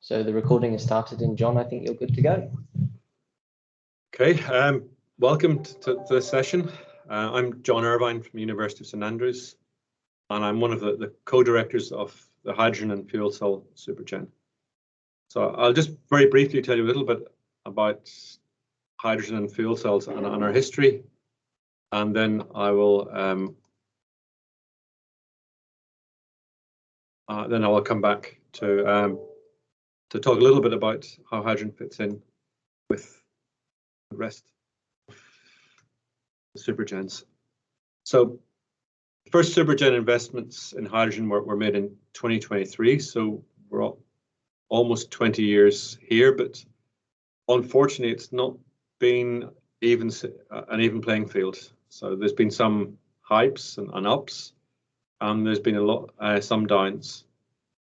So the recording has started, and John, I think you're good to go. Okay, welcome to this session. I'm John Irvine from the University of St Andrews, and I'm one of the co-directors of the Hydrogen and Fuel Cell Supergen. So I'll just very briefly tell you a little bit about hydrogen and fuel cells and our history, and then I will come back to talk a little bit about how hydrogen fits in with the rest of the Supergens. So first Supergen investments in hydrogen were made in 2023, so we're almost 20 years here, but unfortunately it's not been an even playing field. So there's been some hypes and ups, and there's been some downs.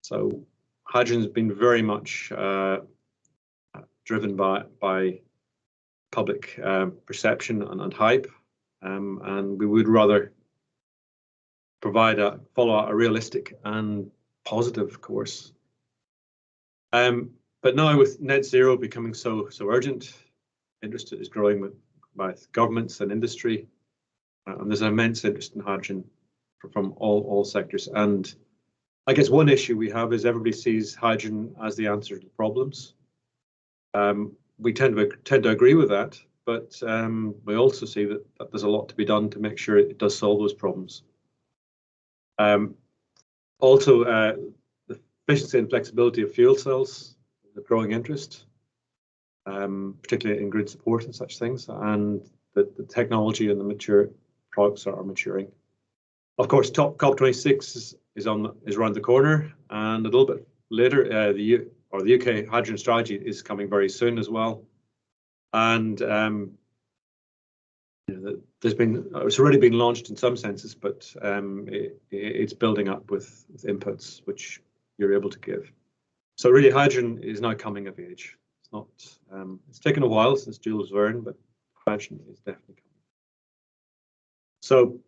So hydrogen has been very much driven by public perception and hype, and we would rather follow a realistic and positive course. But now with net zero becoming so urgent, interest is growing with governments and industry, and there's an immense interest in hydrogen from all sectors. And I guess one issue we have is everybody sees hydrogen as the answer to problems. We tend to agree with that, but we also see that there's a lot to be done to make sure it does solve those problems. Also, the efficiency and flexibility of fuel cells, the growing interest, particularly in grid support and such things, and the technology and the mature products are maturing. Of course, COP26 is around the corner, and a little bit later, the UK hydrogen strategy is coming very soon as well. And it's already been launched in some senses, but it's building up with inputs which you're able to give. So really, hydrogen is now coming of age. It's not. It's taken a while since Jules Verne, but hydrogen is definitely coming. So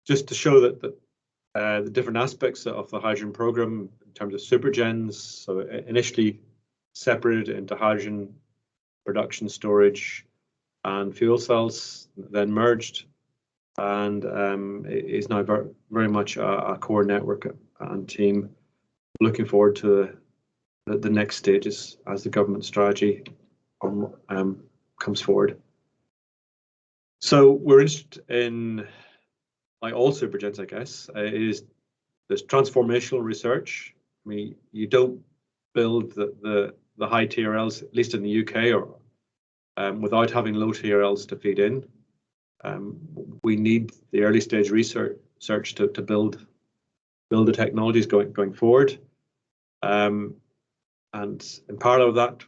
just to show that the different aspects of the hydrogen program in terms of supergens, so initially separated into hydrogen production, storage, and fuel cells, then merged, and is now very much a core network and team. Looking forward to the next stages as the government strategy comes forward. So we're interested in, like all supergens, I guess, there's transformational research. I mean, you don't build the high TRLs, at least in the UK, or without having low TRLs to feed in. We need the early stage research to build the technologies going forward. And in parallel with that,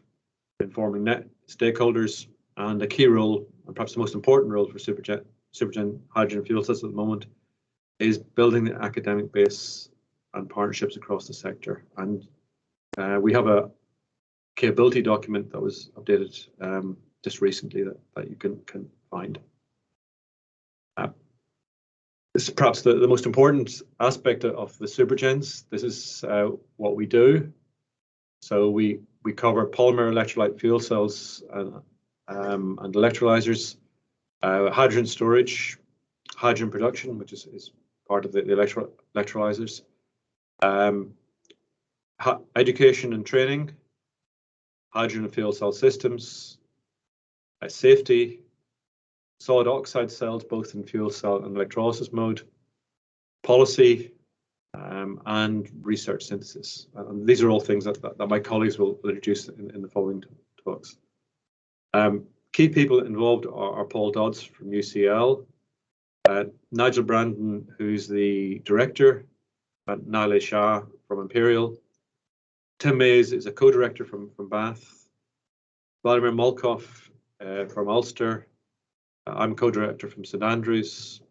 informing net stakeholders, and a key role, and perhaps the most important role for Supergen hydrogen fuel cells at the moment, is building the academic base and partnerships across the sector. And we have a capability document that was updated just recently that you can find. This is perhaps the most important aspect of the Supergens. This is what we do. So we cover polymer electrolyte fuel cells and electrolyzers, hydrogen storage, hydrogen production, which is part of the electrolyzers, education and training, hydrogen and fuel cell systems, safety, solid oxide cells, both in fuel cell and electrolysis mode, policy, and research synthesis. And these are all things that my colleagues will introduce in the following talks. Key people involved are Paul Dodds from UCL, Nigel Brandon, who's the director, Nile Shah from Imperial, Tim Mays is a co-director from Bath, Vladimir Molkov from Ulster, I'm co-director from St Andrews,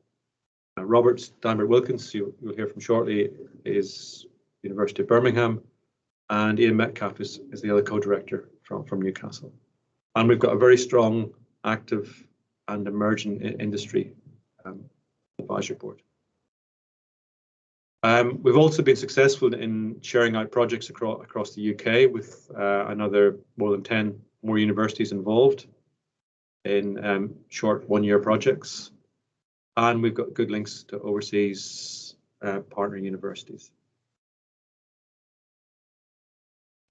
Robert Steinberg Wilkins, you'll hear from shortly, is University of Birmingham, and Ian Metcalf is the other co-director from Newcastle. And we've got a very strong, active and emerging industry advisory board. We've also been successful in sharing out projects across the UK with another more than 10 more universities involved in short one-year projects. And we've got good links to overseas partner universities.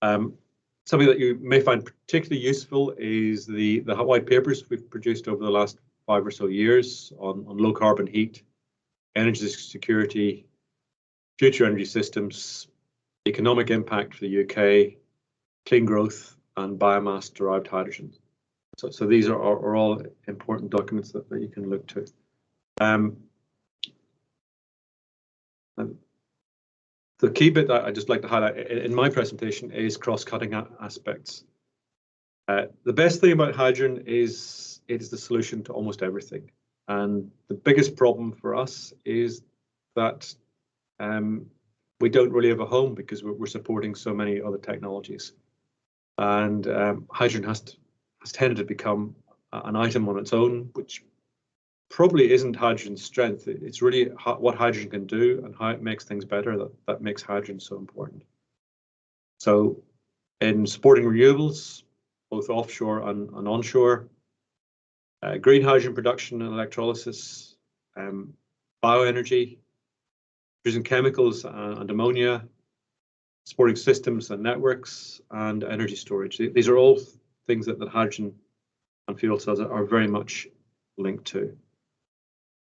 Something that you may find particularly useful is the white papers we've produced over the last 5 or so years on low carbon heat, energy security, future energy systems, economic impact for the UK, clean growth, and biomass-derived hydrogen. So these are all important documents that you can look to. And the key bit that I'd just like to highlight in my presentation is cross-cutting aspects. The best thing about hydrogen is it is the solution to almost everything. And the biggest problem for us is that we don't really have a home because we're supporting so many other technologies. And hydrogen has tended to become an item on its own, which probably isn't hydrogen's strength. It's really what hydrogen can do and how it makes things better that makes hydrogen so important. So in supporting renewables, both offshore and onshore, green hydrogen production and electrolysis, bioenergy, using chemicals and ammonia, supporting systems and networks, and energy storage. These are all things that hydrogen and fuel cells are very much linked to.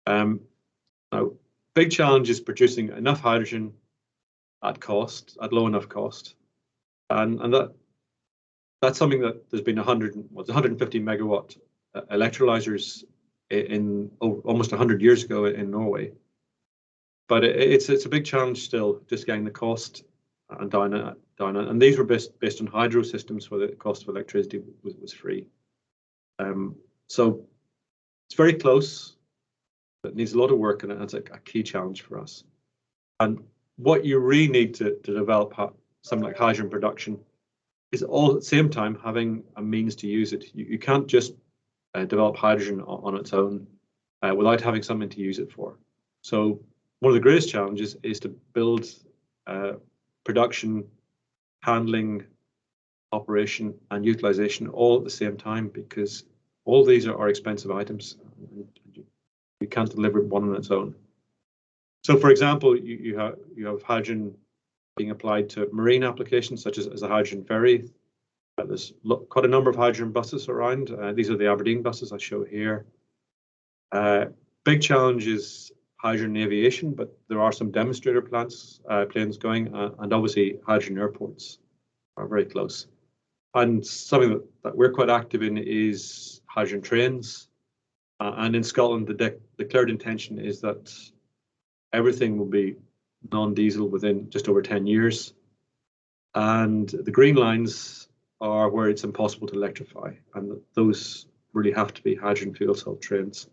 Now, big challenge is producing enough hydrogen at low enough cost, and that's something that there's been 150 megawatt electrolyzers in almost 100 years ago in Norway. But it's a big challenge still, just getting the cost down. And these were based on hydro systems where the cost of electricity was free. So it's very close. It needs a lot of work, and it's a key challenge for us. And what you really need to develop something like hydrogen production is all at the same time having a means to use it. You can't just develop hydrogen on its own without having something to use it for. So one of the greatest challenges is to build production, handling, operation, and utilization all at the same time, because all these are expensive items. You can't deliver one on its own. So, for example, you have hydrogen being applied to marine applications, such as a hydrogen ferry. There's quite a number of hydrogen buses around. These are the Aberdeen buses I show here. Big challenge is hydrogen aviation, but there are some demonstrator planes going, and obviously hydrogen airports are very close. And something that we're quite active in is hydrogen trains. And in Scotland, the declared intention is that everything will be non-diesel within just over 10 years. And the green lines are where it's impossible to electrify. And those really have to be hydrogen fuel cell trains.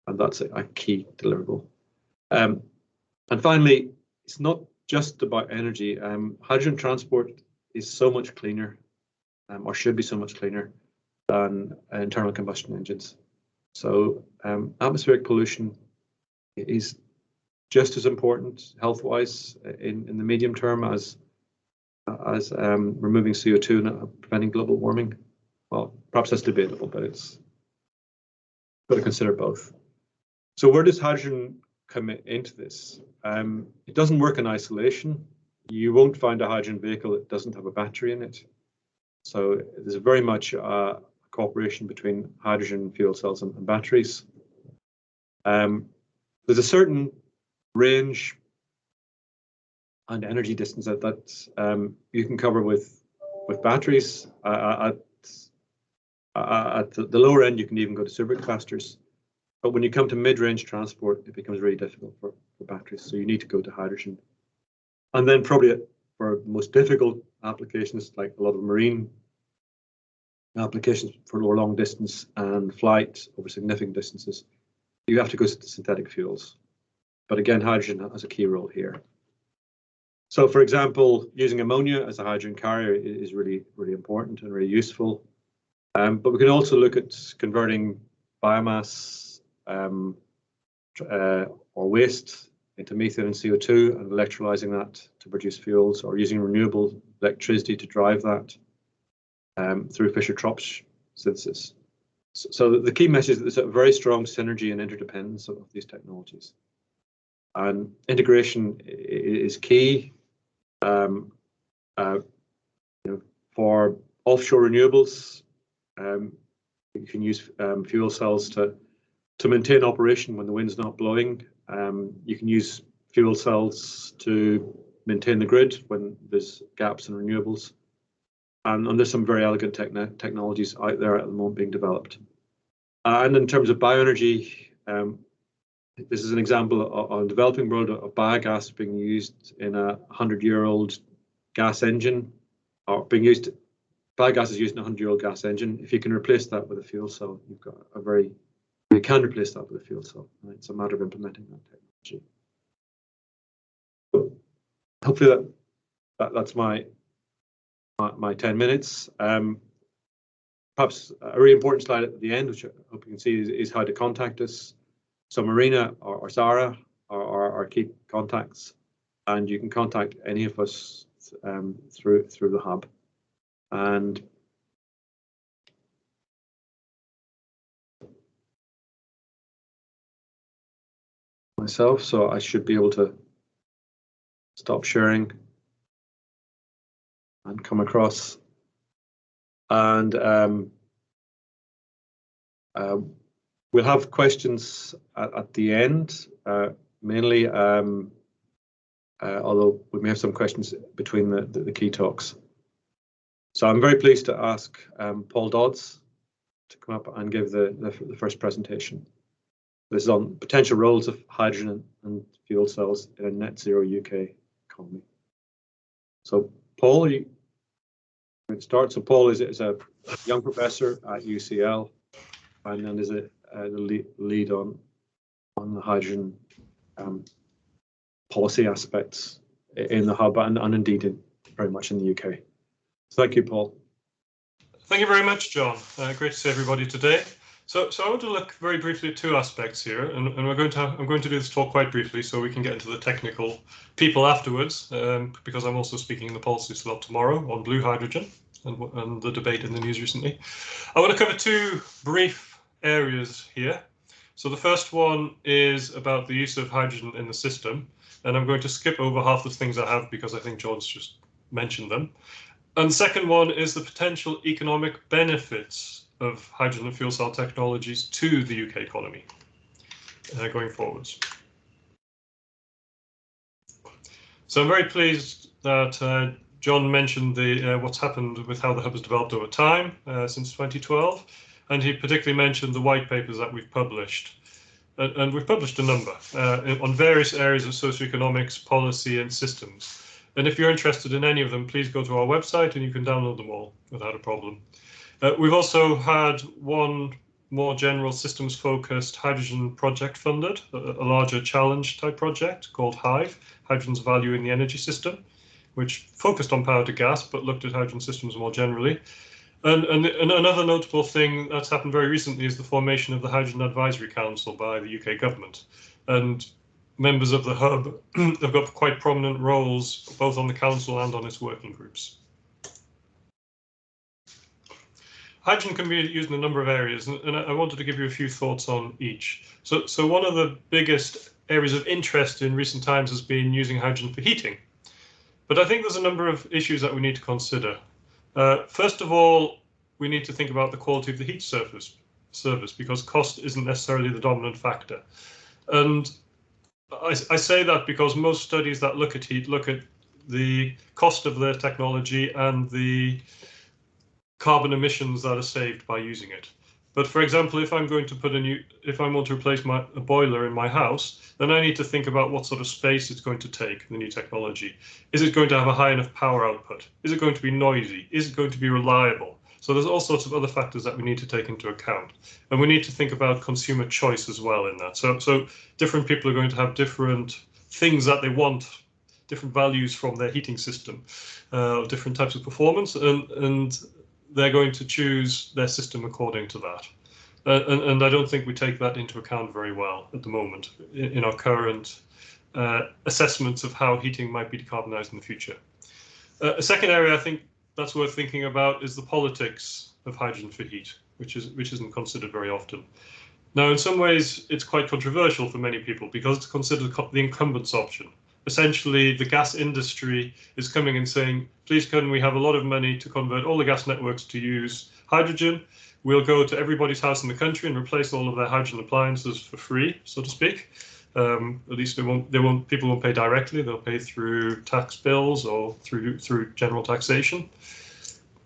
And that's a key deliverable. And finally, it's not just about energy. Hydrogen transport is so much cleaner, or should be so much cleaner than internal combustion engines. So atmospheric pollution is just as important health-wise in the medium term as removing CO2 and preventing global warming. Well, perhaps that's debatable, but it's got to consider both. So where does hydrogen come into this? It doesn't work in isolation. You won't find a hydrogen vehicle that doesn't have a battery in it. So there's very much a cooperation between hydrogen fuel cells and batteries. There's a certain range and energy distance that you can cover with batteries. At the lower end, you can even go to supercapacitors. But when you come to mid-range transport, it becomes really difficult for batteries. So you need to go to hydrogen. And then probably for most difficult applications, like a lot of marine applications for long distance and flight over significant distances, you have to go to synthetic fuels. But again, hydrogen has a key role here. So for example, using ammonia as a hydrogen carrier is really, really important and really useful. But we can also look at converting biomass or waste into methane and CO2 and electrolyzing that to produce fuels, or using renewable electricity to drive that through Fischer-Tropsch synthesis. So the key message is that there's a very strong synergy and interdependence of these technologies. And integration is key. For offshore renewables, you can use fuel cells to maintain operation when the wind's not blowing. You can use fuel cells to maintain the grid when there's gaps in renewables. And there's some very elegant technologies out there at the moment being developed. And in terms of bioenergy, this is an example on the developing world of biogas being used in a 100-year-old gas engine, or being used. Biogas is used in a 100-year-old gas engine. If you can replace that with a fuel cell, you've got you can replace that with a fuel cell. Right? It's a matter of implementing that technology. So hopefully that's my 10 minutes. Perhaps a really important slide at the end, which I hope you can see, is how to contact us. So Marina or Sarah are our key contacts, and you can contact any of us through the hub. And myself, so I should be able to stop sharing and come across. And we'll have questions at the end, mainly, although we may have some questions between the key talks. So I'm very pleased to ask Paul Dodds to come up and give the first presentation. This is on potential roles of hydrogen and fuel cells in a net zero UK economy. So Paul, you can start. So Paul is a young professor at UCL, and then is the lead on the hydrogen policy aspects in the hub, and indeed very much in the UK. So thank you, Paul. Thank you very much, John. Great to see everybody today. So I want to look very briefly at two aspects here, and I'm going to do this talk quite briefly so we can get into the technical people afterwards, because I'm also speaking in the policy slot tomorrow on blue hydrogen and the debate in the news recently. I want to cover two brief areas here. So the first one is about the use of hydrogen in the system, and I'm going to skip over half the things I have because I think John's just mentioned them. And the second one is the potential economic benefits of hydrogen and fuel cell technologies to the UK economy going forwards. So I'm very pleased that John mentioned what's happened with how the hub has developed over time since 2012, and he particularly mentioned the white papers that we've published. And we've published a number on various areas of socioeconomics, policy and systems. And if you're interested in any of them, please go to our website and you can download them all without a problem. We've also had one more general systems focused hydrogen project funded, a larger challenge type project called HIVE, Hydrogen's Value in the Energy System, which focused on power to gas, but looked at hydrogen systems more generally. And another notable thing that's happened very recently is the formation of the Hydrogen Advisory Council by the UK government. And members of the hub have got quite prominent roles both on the council and on its working groups. Hydrogen can be used in a number of areas, and I wanted to give you a few thoughts on each. So one of the biggest areas of interest in recent times has been using hydrogen for heating. But I think there's a number of issues that we need to consider. First of all, we need to think about the quality of the heat service because cost isn't necessarily the dominant factor. And I say that because most studies that look at heat look at the cost of the technology and the carbon emissions that are saved by using it. But for example, if I'm going to if I want to replace a boiler in my house, then I need to think about what sort of space it's going to take, the new technology. Is it going to have a high enough power output? Is it going to be noisy? Is it going to be reliable? So there's all sorts of other factors that we need to take into account. And we need to think about consumer choice as well in that. So different people are going to have different things that they want, different values from their heating system, different types of performance, and they're going to choose their system according to that. And I don't think we take that into account very well at the moment in our current assessments of how heating might be decarbonized in the future. A second area I think that's worth thinking about is the politics of hydrogen for heat, which isn't considered very often. Now, in some ways, it's quite controversial for many people because it's considered the incumbents option. Essentially, the gas industry is coming and saying, please, can we have a lot of money to convert all the gas networks to use hydrogen? We'll go to everybody's house in the country and replace all of their hydrogen appliances for free, so to speak. At least people won't pay directly. They'll pay through tax bills or through general taxation.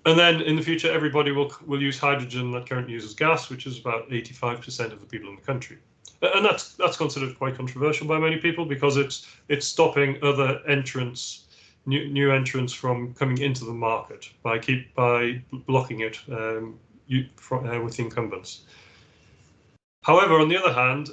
And then in the future, everybody will use hydrogen that currently uses gas, which is about 85% of the people in the country. And that's considered quite controversial by many people because it's stopping other entrants, new entrants from coming into the market by blocking it with the incumbents. However, on the other hand,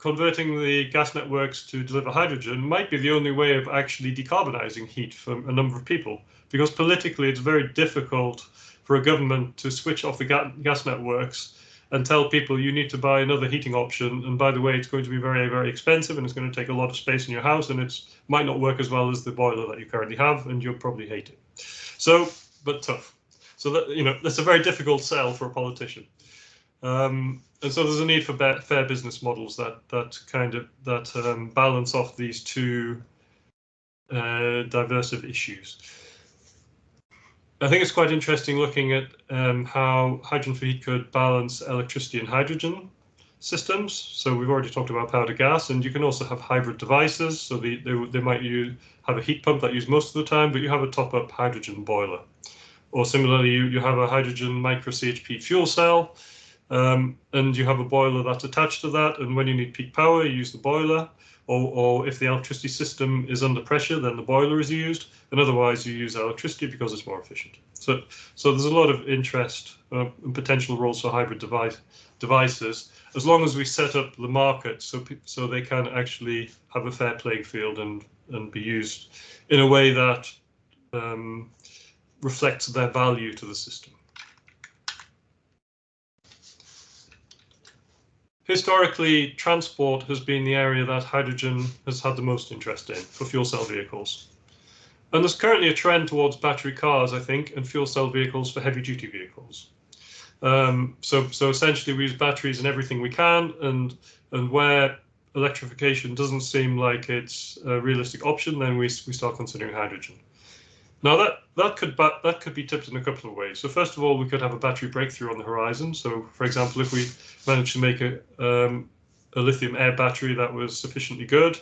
converting the gas networks to deliver hydrogen might be the only way of actually decarbonizing heat for a number of people, because politically it's very difficult for a government to switch off the gas networks and tell people you need to buy another heating option, and by the way, it's going to be very, very expensive and it's going to take a lot of space in your house and it might not work as well as the boiler that you currently have and you'll probably hate it. So, but tough. So that, that's a very difficult sell for a politician. And so there's a need for fair business models that balance off these two diverse issues. I think it's quite interesting looking at how hydrogen for heat could balance electricity and hydrogen systems. So we've already talked about power to gas, and you can also have hybrid devices. So they might have a heat pump that you use most of the time, but you have a top-up hydrogen boiler. Or similarly, you have a hydrogen micro CHP fuel cell. And you have a boiler that's attached to that, and when you need peak power, you use the boiler, or if the electricity system is under pressure, then the boiler is used, and otherwise you use electricity because it's more efficient. So there's a lot of interest and potential roles for hybrid devices, as long as we set up the market so they can actually have a fair playing field and be used in a way that reflects their value to the system. Historically, transport has been the area that hydrogen has had the most interest in for fuel cell vehicles. And there's currently a trend towards battery cars, I think, and fuel cell vehicles for heavy duty vehicles. So essentially we use batteries in everything we can, and where electrification doesn't seem like it's a realistic option, then we start considering hydrogen. Now that could be tipped in a couple of ways. So first of all, we could have a battery breakthrough on the horizon. So for example, if we managed to make a lithium air battery that was sufficiently good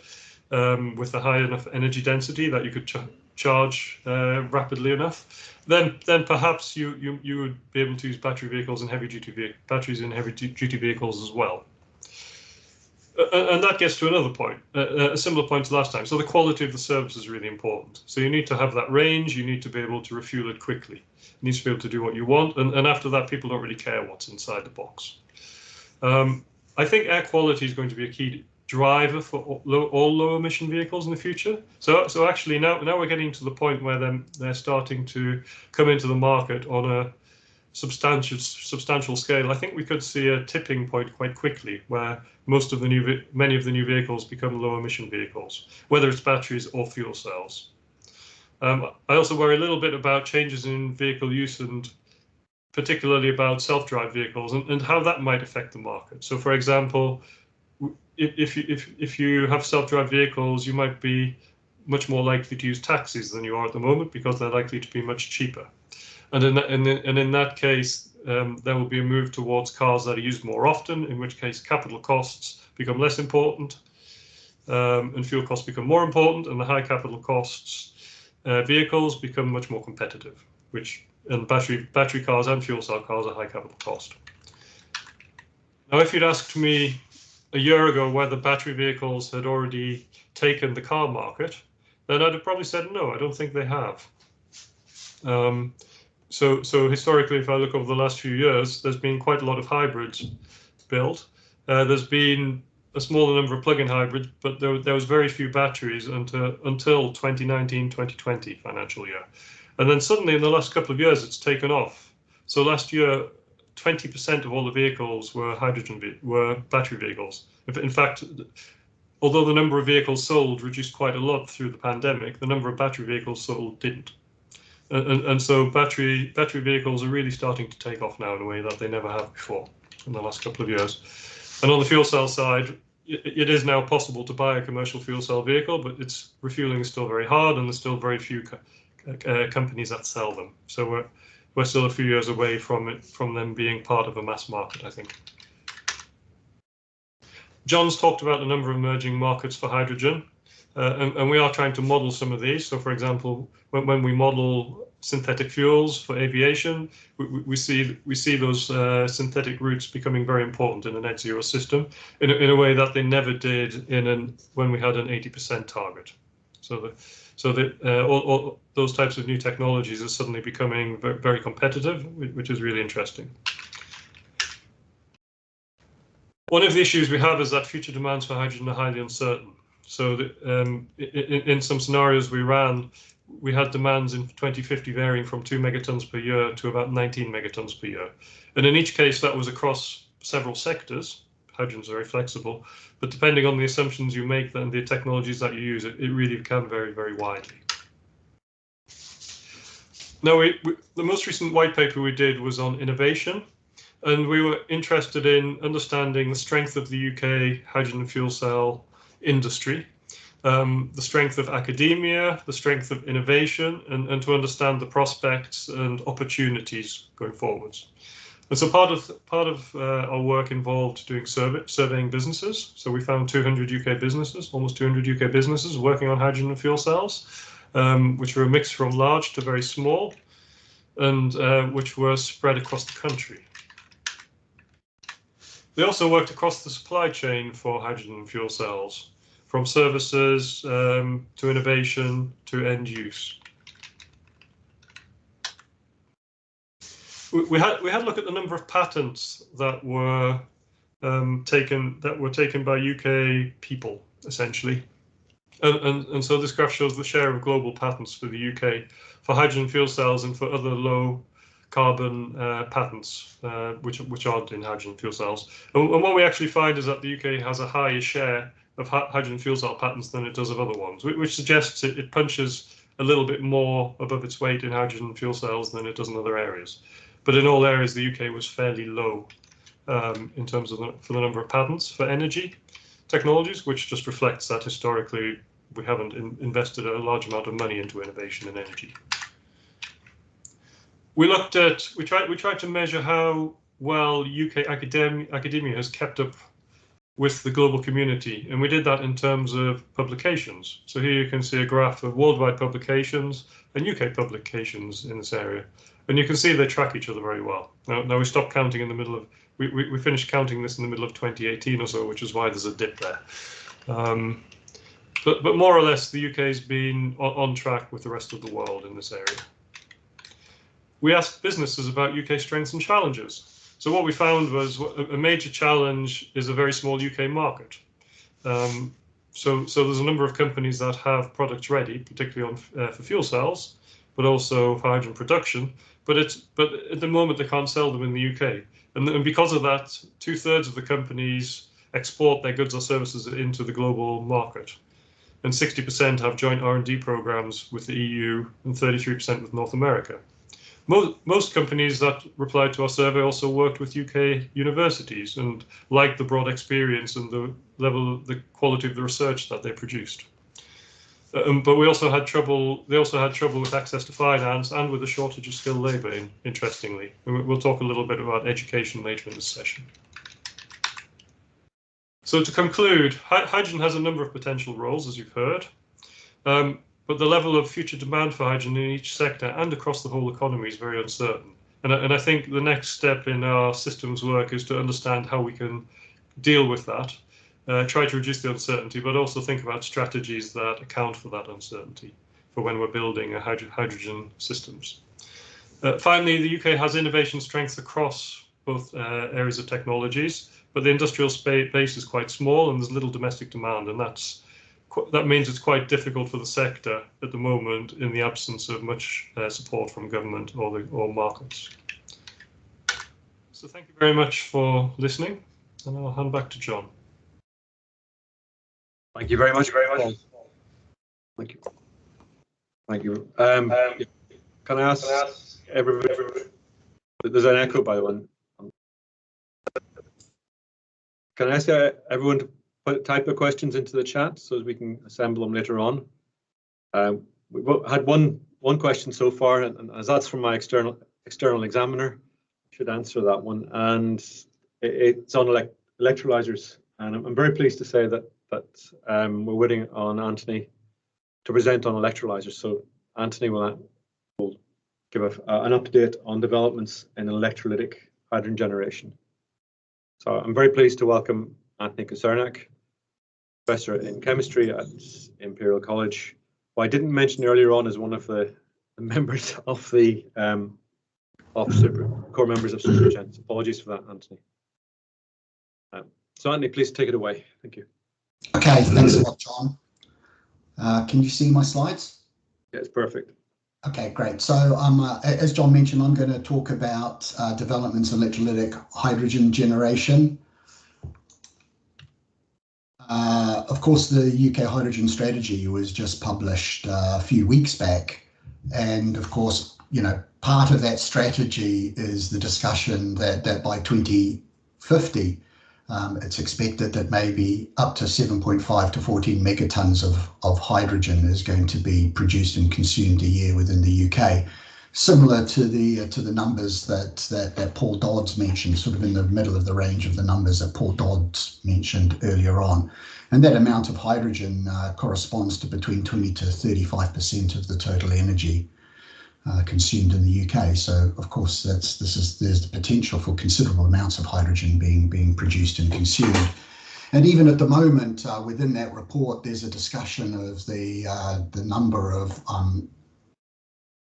with a high enough energy density that you could charge rapidly enough, then perhaps you would be able to use batteries in heavy duty vehicles as well. And that gets to another point, a similar point to last time. So the quality of the service is really important. So you need to have that range. You need to be able to refuel it quickly. It needs to be able to do what you want. And after that, people don't really care what's inside the box. I think air quality is going to be a key driver for all low emission vehicles in the future. So actually now we're getting to the point where they're starting to come into the market on a substantial scale. I think we could see a tipping point quite quickly where many of the new vehicles become low emission vehicles, whether it's batteries or fuel cells. I also worry a little bit about changes in vehicle use, and particularly about self-drive vehicles and how that might affect the market. So for example, if you have self-drive vehicles, you might be much more likely to use taxis than you are at the moment because they're likely to be much cheaper. And in that case, there will be a move towards cars that are used more often, in which case capital costs become less important and fuel costs become more important, and the high capital costs vehicles become much more competitive, and battery cars and fuel cell cars are high capital cost. Now, if you'd asked me a year ago whether battery vehicles had already taken the car market, then I'd have probably said no, I don't think they have. So historically, if I look over the last few years, there's been quite a lot of hybrids built. There's been a smaller number of plug-in hybrids, but there was very few batteries until 2019, 2020 financial year. And then suddenly in the last couple of years, it's taken off. So last year, 20% of all the vehicles were battery vehicles. In fact, although the number of vehicles sold reduced quite a lot through the pandemic, the number of battery vehicles sold didn't. And so battery vehicles are really starting to take off now in a way that they never have before in the last couple of years. And on the fuel cell side, it is now possible to buy a commercial fuel cell vehicle, but its refueling is still very hard, and there's still very few companies that sell them. So we're still a few years away from them being part of a mass market, I think. John's talked about a number of emerging markets for hydrogen, and we are trying to model some of these. So, for example, when we model synthetic fuels for aviation, we see those synthetic routes becoming very important in a net zero system in a way that they never did when we had an 80% target. So all those types of new technologies are suddenly becoming very competitive, which is really interesting. One of the issues we have is that future demands for hydrogen are highly uncertain. So in some scenarios we ran, we had demands in 2050 varying from 2 megatons per year to about 19 megatons per year. And in each case, that was across several sectors. Hydrogen is very flexible, but depending on the assumptions you make and the technologies that you use, it really can vary very widely. Now, the most recent white paper we did was on innovation. And we were interested in understanding the strength of the UK hydrogen fuel cell industry, the strength of academia, the strength of innovation, and to understand the prospects and opportunities going forwards. And so part of our work involved doing surveying businesses. So we found 200 UK businesses, almost 200 UK businesses working on hydrogen and fuel cells, which were a mix from large to very small, and which were spread across the country. They also worked across the supply chain for hydrogen and fuel cells, from services to innovation to end use. We had a look at the number of patents that were taken by UK people, essentially, and so this graph shows the share of global patents for the UK for hydrogen fuel cells and for other low carbon patents, which aren't in hydrogen fuel cells. And what we actually find is that the UK has a higher share of hydrogen fuel cell patents than it does of other ones, which suggests it punches a little bit more above its weight in hydrogen fuel cells than it does in other areas. But in all areas, the UK was fairly low in terms of for the number of patents for energy technologies, which just reflects that historically we haven't invested a large amount of money into innovation in energy. We tried to measure how well UK academia has kept up with the global community, and we did that in terms of publications. So here you can see a graph of worldwide publications and UK publications in this area, and you can see they track each other very well. Now we stopped counting in the middle of, we finished counting this in the middle of 2018 or so, which is why there's a dip there. But more or less, the UK has been on track with the rest of the world in this area. We asked businesses about UK strengths and challenges. So what we found was a major challenge is a very small UK market. So there's a number of companies that have products ready, particularly for fuel cells, but also for hydrogen production. But at the moment they can't sell them in the UK, and because of that, 2/3 of the companies export their goods or services into the global market, and 60% have joint R&D programs with the EU and 33% with North America. Most companies that replied to our survey also worked with UK universities and liked the broad experience and the quality of the research that they produced. But we also had trouble. They also had trouble with access to finance and with a shortage of skilled labour. Interestingly, and we'll talk a little bit about education later in this session. So to conclude, hydrogen has a number of potential roles, as you've heard. But the level of future demand for hydrogen in each sector and across the whole economy is very uncertain. And I think the next step in our systems work is to understand how we can deal with that, try to reduce the uncertainty, but also think about strategies that account for that uncertainty for when we're building hydrogen systems. Finally, the UK has innovation strengths across both areas of technologies, but the industrial base is quite small and there's little domestic demand, and that means it's quite difficult for the sector at the moment in the absence of much support from government or markets. So thank you very much for listening, and I'll hand back to John. Thank you very much. Thank you. Thank you. Can I ask everybody? There's an echo, by the way. Can I ask everyone to type their questions into the chat so as we can assemble them later on? We've had one question so far, and as that's from my external examiner, I should answer that one. And it's on electrolyzers, and I'm very pleased to say that we're waiting on Anthony to present on electrolyzers. So Anthony will give an update on developments in electrolytic hydrogen generation. So I'm very pleased to welcome Anthony Kocernak, professor in chemistry at Imperial College, who I didn't mention earlier on as one of the members of the core members of Supergen. Apologies for that, Anthony. So Anthony, please take it away. Thank you. Okay, thanks a lot, John. Can you see my slides? Yeah, it's perfect. Okay, great. So as John mentioned, I'm going to talk about developments in electrolytic hydrogen generation. Of course, the UK hydrogen strategy was just published a few weeks back. And of course, you know, part of that strategy is the discussion that by 2050, it's expected that maybe up to 7.5 to 14 megatons of hydrogen is going to be produced and consumed a year within the UK, similar to the numbers that Paul Dodds mentioned, sort of in the middle of the range of the numbers that Paul Dodds mentioned earlier on. And that amount of hydrogen corresponds to between 20 to 35% of the total energy consumed in the UK. So of course there's the potential for considerable amounts of hydrogen being produced and consumed. And even at the moment within that report, there's a discussion of the number of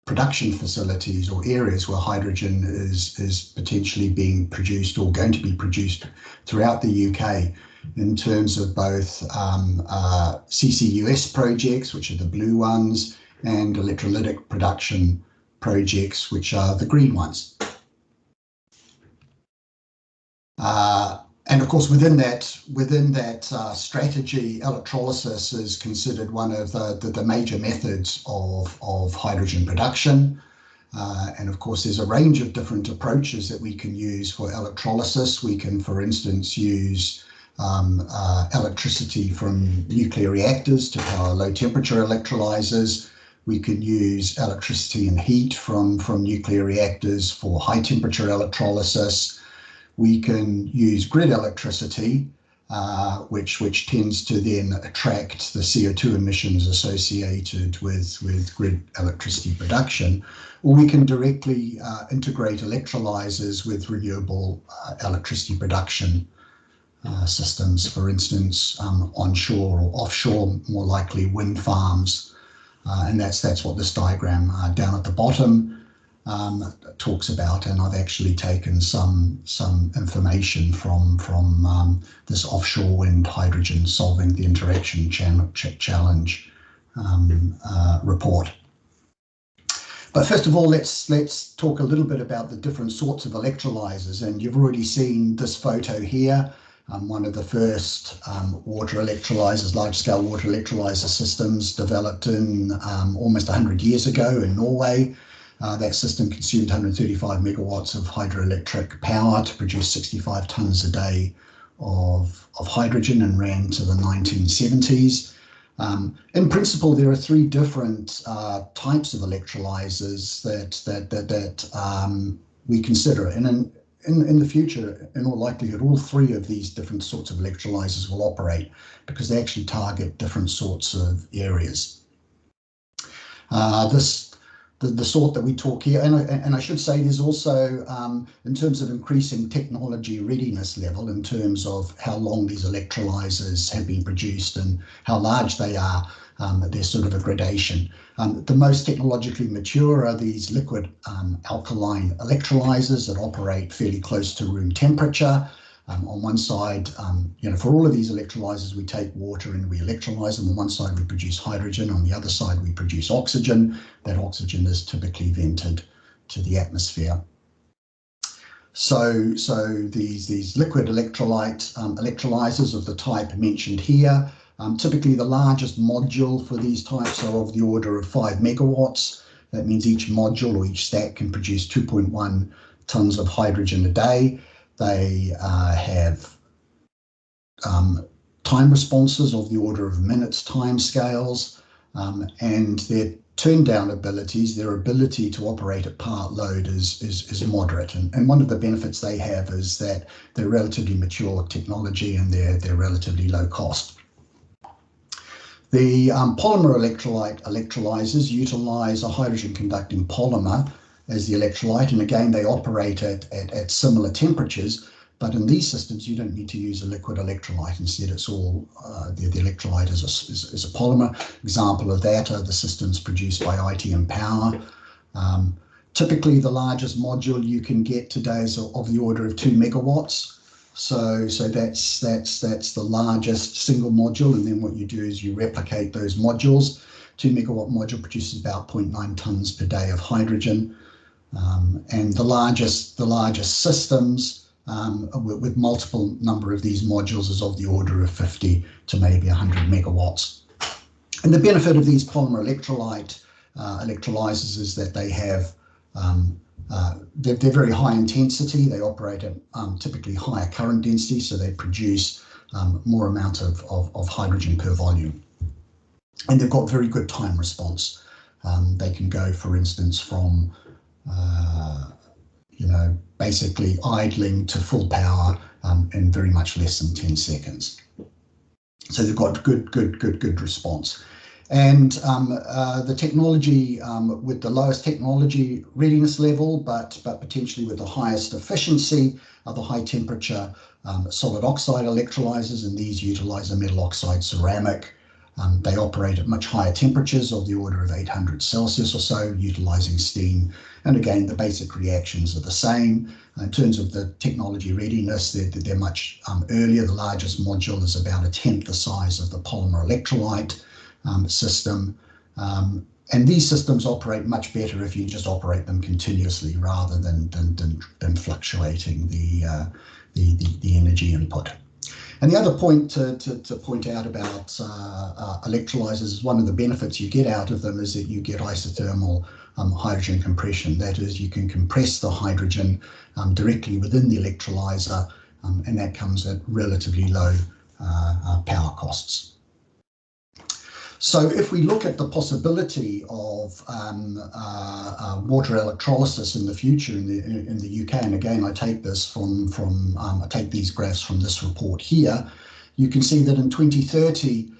production facilities or areas where hydrogen is potentially being produced or going to be produced throughout the UK, in terms of both CCUS projects, which are the blue ones, and electrolytic production projects, which are the green ones. And of course, within that strategy, electrolysis is considered one of the major methods of hydrogen production. And of course, there's a range of different approaches that we can use for electrolysis. We can, for instance, use electricity from nuclear reactors to power low temperature electrolyzers. We can use electricity and heat from nuclear reactors for high temperature electrolysis. We can use grid electricity, which tends to then attract the CO2 emissions associated with grid electricity production. Or we can directly integrate electrolyzers with renewable electricity production systems, for instance, onshore or offshore, more likely wind farms. And that's what this diagram down at the bottom talks about. And I've actually taken some information from this offshore wind hydrogen solving the interaction challenge report. But first of all, let's talk a little bit about the different sorts of electrolyzers. And you've already seen this photo here. One of the first water electrolyzers, large-scale water electrolyzer systems developed in almost 100 years ago in Norway. That system consumed 135 megawatts of hydroelectric power to produce 65 tons a day of hydrogen and ran to the 1970s. In principle, there are three different types of electrolyzers that we consider. And in the future, in all likelihood, all three of these different sorts of electrolyzers will operate because they actually target different sorts of areas. The sort that we talk here, and I should say there's also, in terms of increasing technology readiness level, in terms of how long these electrolyzers have been produced and how large they are, there's sort of a gradation. The most technologically mature are these liquid alkaline electrolyzers that operate fairly close to room temperature. On one side, for all of these electrolyzers, we take water and we electrolyze them. On one side, we produce hydrogen. On the other side, we produce oxygen. That oxygen is typically vented to the atmosphere. So these liquid electrolyzers of the type mentioned here Typically, the largest module for these types are of the order of 5 megawatts. That means each module or each stack can produce 2.1 tons of hydrogen a day. They have time responses of the order of minutes time scales, and their turn down abilities, their ability to operate at part load is moderate. And one of the benefits they have is that they're relatively mature technology and they're relatively low cost. The polymer electrolyzers utilize a hydrogen conducting polymer as the electrolyte, and again they operate at similar temperatures. But in these systems, you don't need to use a liquid electrolyte. Instead, it's all the electrolyte is a polymer. Example of that are the systems produced by ITM Power. Typically, the largest module you can get today is of the order of 2 megawatts. So that's the largest single module. And then what you do is you replicate those modules. 2 megawatt module produces about 0.9 tons per day of hydrogen. And the largest systems with multiple number of these modules is of the order of 50 to maybe 100 megawatts. And the benefit of these polymer electrolyzers is that they have they're very high intensity. They operate at typically higher current density, so they produce more amount of hydrogen per volume. And they've got very good time response. They can go, for instance, from basically idling to full power in very much less than 10 seconds. So they've got good response. And the technology with the lowest technology readiness level, but potentially with the highest efficiency are the high temperature solid oxide electrolyzers, and these utilize a metal oxide ceramic. They operate at much higher temperatures of the order of 800 Celsius or so, utilizing steam. And again, the basic reactions are the same. In terms of the technology readiness, they're much earlier. The largest module is about 1/10 the size of the polymer electrolyte system. And these systems operate much better if you just operate them continuously rather than fluctuating the energy input. And the other point to point out about electrolyzers is one of the benefits you get out of them is that you get isothermal hydrogen compression. That is, you can compress the hydrogen directly within the electrolyzer, and that comes at relatively low power costs. So if we look at the possibility of water electrolysis in the future in the UK, and again I take this I take these graphs from this report here, you can see that in 2030,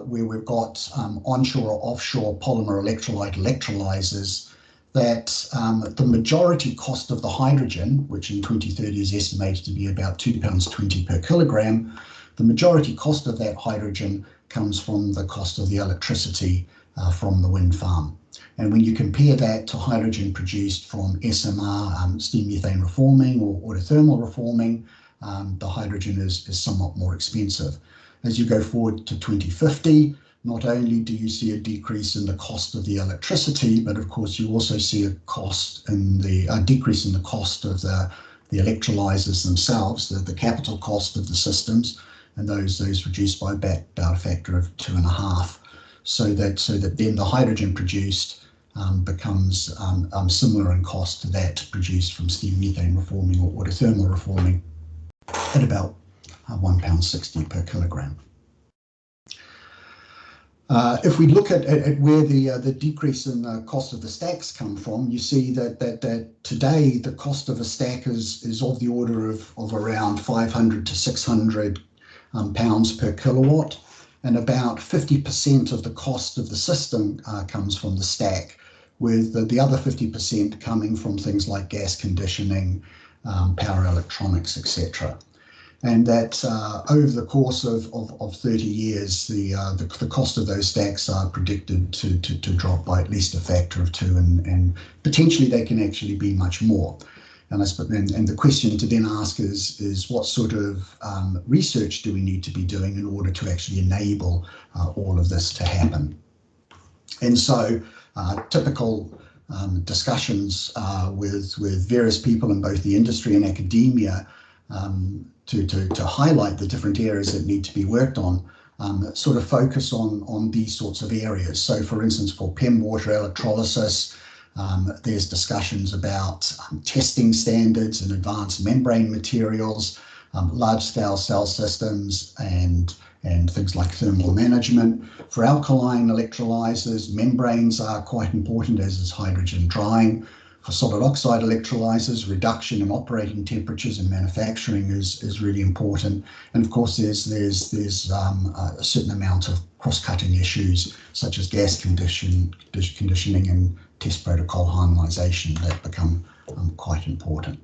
where we've got onshore or offshore polymer electrolyte electrolyzers, that the majority cost of the hydrogen, which in 2030 is estimated to be about £2.20 per kilogram, the majority cost of that hydrogen comes from the cost of the electricity from the wind farm. And when you compare that to hydrogen produced from SMR, steam methane reforming or autothermal reforming, the hydrogen is somewhat more expensive. As you go forward to 2050, not only do you see a decrease in the cost of the electricity, but of course you also see a decrease in the cost of the electrolyzers themselves, the capital cost of the systems, and those reduced by about a factor of 2.5, so that then the hydrogen produced becomes similar in cost to that produced from steam methane reforming or autothermal reforming at about £1.60 per kilogram. If we look at where the decrease in the cost of the stacks come from, you see that today the cost of a stack is of the order of around 500 to 600 pounds per kilowatt, and about 50% of the cost of the system comes from the stack, with the other 50% coming from things like gas conditioning, power electronics, etc. And that over the course of 30 years, the cost of those stacks are predicted to drop by at least a factor of 2, and potentially they can actually be much more. And the question to then ask is what sort of research do we need to be doing in order to actually enable all of this to happen? And so typical discussions with various people in both the industry and academia to highlight the different areas that need to be worked on sort of focus on these sorts of areas. So for instance, for PEM water electrolysis, there's discussions about testing standards and advanced membrane materials, large-scale cell systems, and things like thermal management. For alkaline electrolyzers, membranes are quite important, as is hydrogen drying. For solid oxide electrolyzers, reduction in operating temperatures and manufacturing is really important. And of course, there's a certain amount of cross-cutting issues, such as gas conditioning and test protocol harmonization, that become quite important.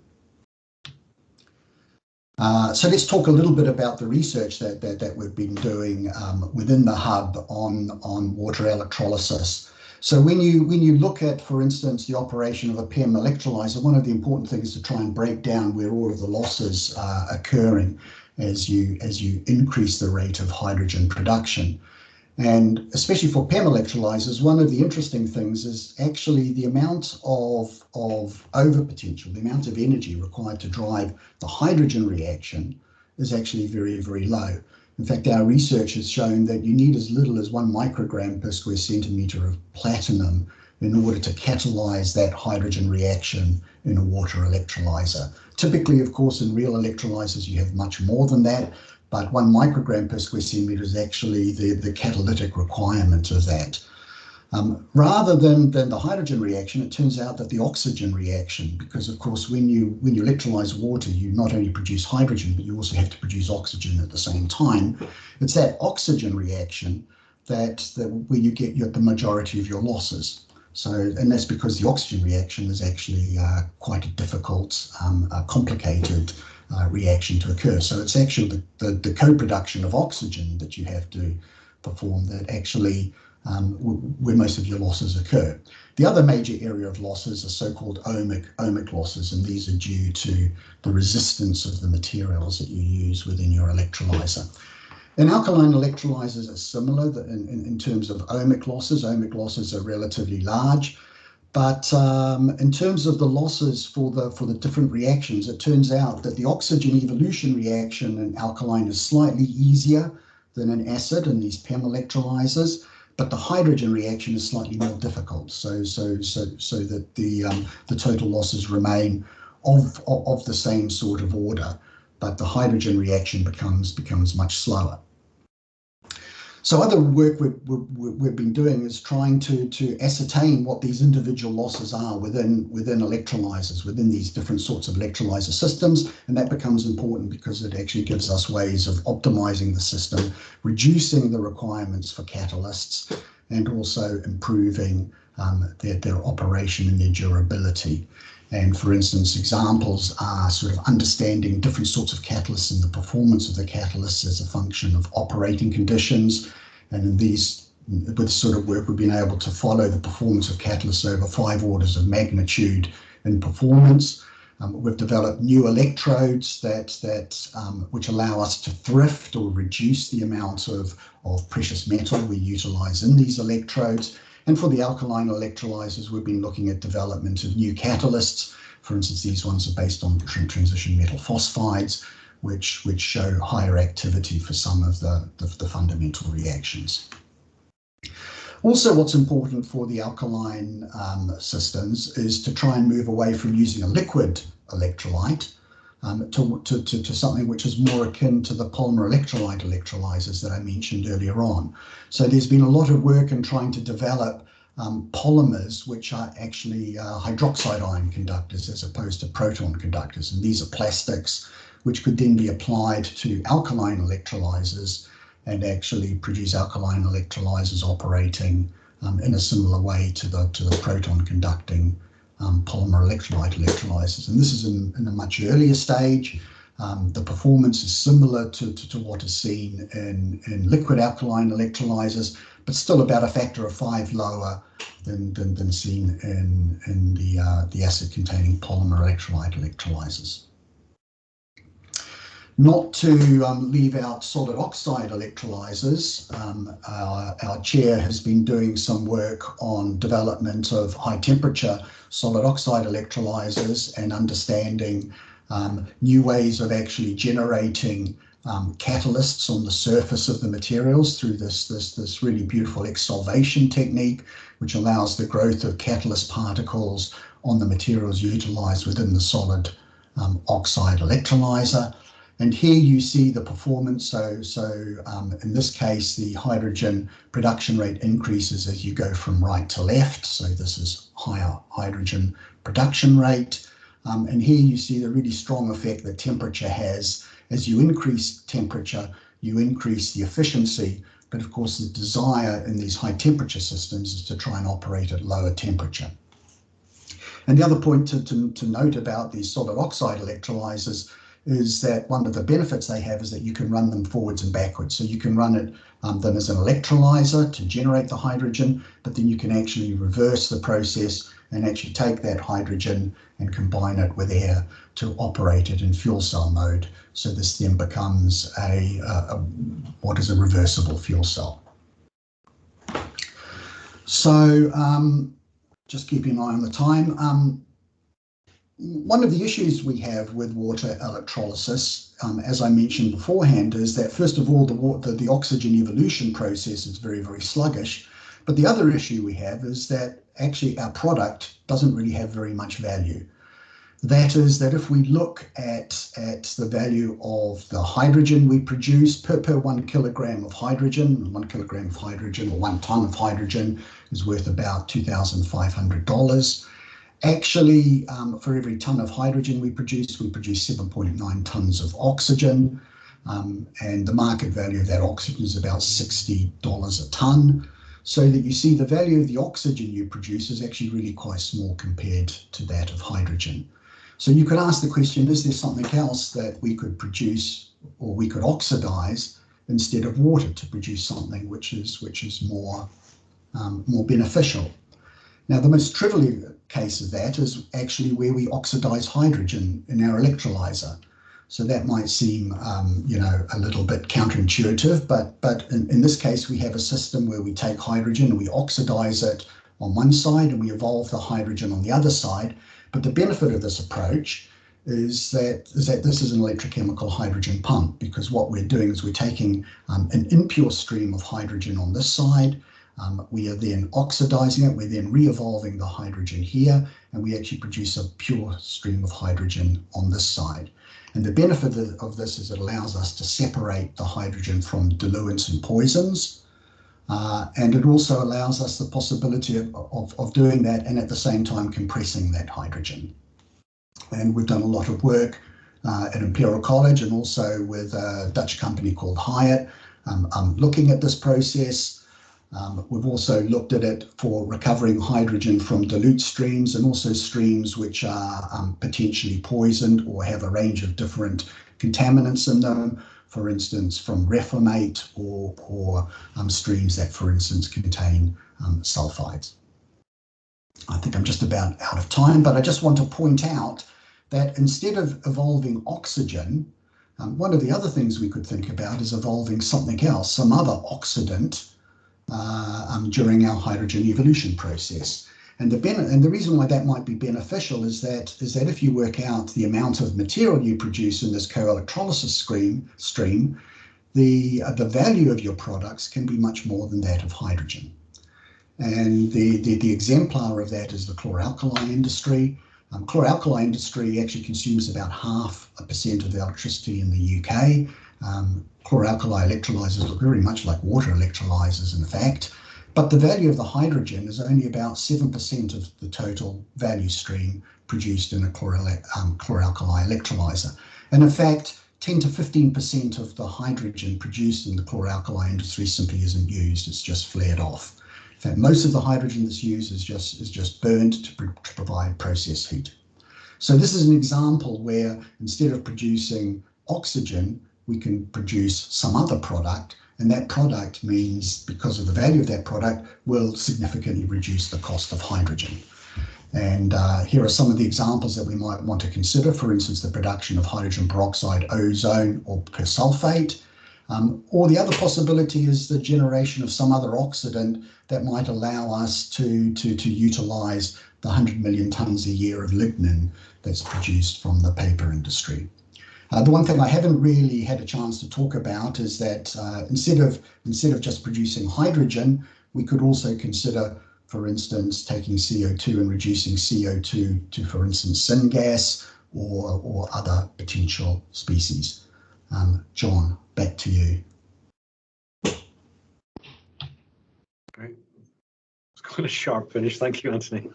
So let's talk a little bit about the research that we've been doing within the hub on water electrolysis. So when you look at, for instance, the operation of a PEM electrolyzer, one of the important things is to try and break down where all of the losses are occurring as you increase the rate of hydrogen production. And especially for PEM electrolyzers, one of the interesting things is actually the amount of overpotential, the amount of energy required to drive the hydrogen reaction is actually very, very low. In fact, our research has shown that you need as little as 1 microgram per square centimetre of platinum in order to catalyze that hydrogen reaction in a water electrolyzer. Typically, of course, in real electrolyzers, you have much more than that, but 1 microgram per square centimetre is actually the catalytic requirement of that. Rather than the hydrogen reaction, it turns out that the oxygen reaction, because of course when you electrolyze water, you not only produce hydrogen, but you also have to produce oxygen at the same time. It's that oxygen reaction that where you get the majority of your losses. So, and that's because the oxygen reaction is actually quite a difficult, complicated reaction to occur. So it's actually the co-production of oxygen that you have to perform that actually where most of your losses occur. The other major area of losses are so-called ohmic losses, and these are due to the resistance of the materials that you use within your electrolyzer. And alkaline electrolyzers are similar in terms of ohmic losses. Ohmic losses are relatively large, but in terms of the losses for the different reactions, it turns out that the oxygen evolution reaction in alkaline is slightly easier than in acid in these PEM electrolyzers, but the hydrogen reaction is slightly more difficult, so that the total losses remain of the same sort of order, but the hydrogen reaction becomes much slower. So other work we've been doing is trying to ascertain what these individual losses are within electrolyzers, within these different sorts of electrolyzer systems, and that becomes important because it actually gives us ways of optimizing the system, reducing the requirements for catalysts, and also improving their operation and their durability. And for instance, examples are sort of understanding different sorts of catalysts and the performance of the catalysts as a function of operating conditions. And in these, with this sort of work, we've been able to follow the performance of catalysts over 5 orders of magnitude in performance. We've developed new electrodes which allow us to thrift or reduce the amount of precious metal we utilize in these electrodes. And for the alkaline electrolyzers, we've been looking at development of new catalysts. For instance, these ones are based on transition metal phosphides, which show higher activity for some of the fundamental reactions. Also, what's important for the alkaline systems is to try and move away from using a liquid electrolyte to something which is more akin to the polymer electrolyte electrolyzers that I mentioned earlier on. So there's been a lot of work in trying to develop polymers which are actually hydroxide ion conductors as opposed to proton conductors. And these are plastics which could then be applied to alkaline electrolyzers and actually produce alkaline electrolyzers operating in a similar way to the proton conducting polymer electrolyte electrolyzers. And this is in a much earlier stage. The performance is similar to what is seen in liquid alkaline electrolyzers, but still about a factor of 5 lower than seen in the acid-containing polymer electrolyte electrolyzers. Not to leave out solid oxide electrolyzers, our chair has been doing some work on development of high temperature solid oxide electrolyzers and understanding new ways of actually generating catalysts on the surface of the materials through this really beautiful exsolvation technique, which allows the growth of catalyst particles on the materials utilized within the solid oxide electrolyzer. And here you see the performance. So in this case, the hydrogen production rate increases as you go from right to left. So this is higher hydrogen production rate. And here you see the really strong effect that temperature has. As you increase temperature, you increase the efficiency. But of course, the desire in these high temperature systems is to try and operate at lower temperature. And the other point to note about these solid oxide electrolyzers is that one of the benefits they have is that you can run them forwards and backwards. So you can run it them as an electrolyzer to generate the hydrogen, but then you can actually reverse the process and actually take that hydrogen and combine it with air to operate it in fuel cell mode. So this then becomes what is a reversible fuel cell. So just keeping an eye on the time. One of the issues we have with water electrolysis, as I mentioned beforehand, is that first of all, the oxygen evolution process is very, very sluggish. But the other issue we have is that actually our product doesn't really have very much value. That is that if we look at the value of the hydrogen we produce per 1 kilogram of hydrogen, 1 kilogram of hydrogen or 1 ton of hydrogen is worth about $2,500. Actually, for every ton of hydrogen we produce 7.9 tons of oxygen, and the market value of that oxygen is about $60 a ton. So that you see the value of the oxygen you produce is actually really quite small compared to that of hydrogen. So you could ask the question, is there something else that we could produce or we could oxidize instead of water to produce something which is more beneficial? Now, the most trivial case of that is actually where we oxidize hydrogen in our electrolyzer. So that might seem, a little bit counterintuitive, but in this case, we have a system where we take hydrogen and we oxidize it on one side and we evolve the hydrogen on the other side. But the benefit of this approach is that this is an electrochemical hydrogen pump, because what we're doing is we're taking an impure stream of hydrogen on this side. We are then oxidizing it, we're then re-evolving the hydrogen here, and we actually produce a pure stream of hydrogen on this side. And the benefit of this is it allows us to separate the hydrogen from diluents and poisons. And it also allows us the possibility of doing that and at the same time compressing that hydrogen. And we've done a lot of work at Imperial College and also with a Dutch company called Hyatt looking at this process. We've also looked at it for recovering hydrogen from dilute streams and also streams which are potentially poisoned or have a range of different contaminants in them, for instance, from reformate or streams that, for instance, contain sulfides. I think I'm just about out of time, but I just want to point out that instead of evolving oxygen, one of the other things we could think about is evolving something else, some other oxidant, during our hydrogen evolution process. And the reason why that might be beneficial is that if you work out the amount of material you produce in this co-electrolysis stream, the value of your products can be much more than that of hydrogen. And the exemplar of that is the chlor-alkali industry. Chlor-alkali industry actually consumes about 0.5% of the electricity in the UK. Chlor-alkali electrolyzers look very much like water electrolyzers, in fact, but the value of the hydrogen is only about 7% of the total value stream produced in a chlor-alkali electrolyzer. And in fact, 10 to 15% of the hydrogen produced in the chlor-alkali industry simply isn't used, it's just flared off. In fact, most of the hydrogen that's used is just burned to provide process heat. So this is an example where instead of producing oxygen, we can produce some other product, and that product means, because of the value of that product, will significantly reduce the cost of hydrogen. And here are some of the examples that we might want to consider. For instance, the production of hydrogen peroxide, ozone, or persulfate. Or the other possibility is the generation of some other oxidant that might allow us to utilize the 100 million tons a year of lignin that's produced from the paper industry. The one thing I haven't really had a chance to talk about is that instead of just producing hydrogen, we could also consider, for instance, taking CO2 and reducing CO2 to, for instance, syngas or other potential species. John, back to you. Great. It's quite a sharp finish. Thank you, Anthony.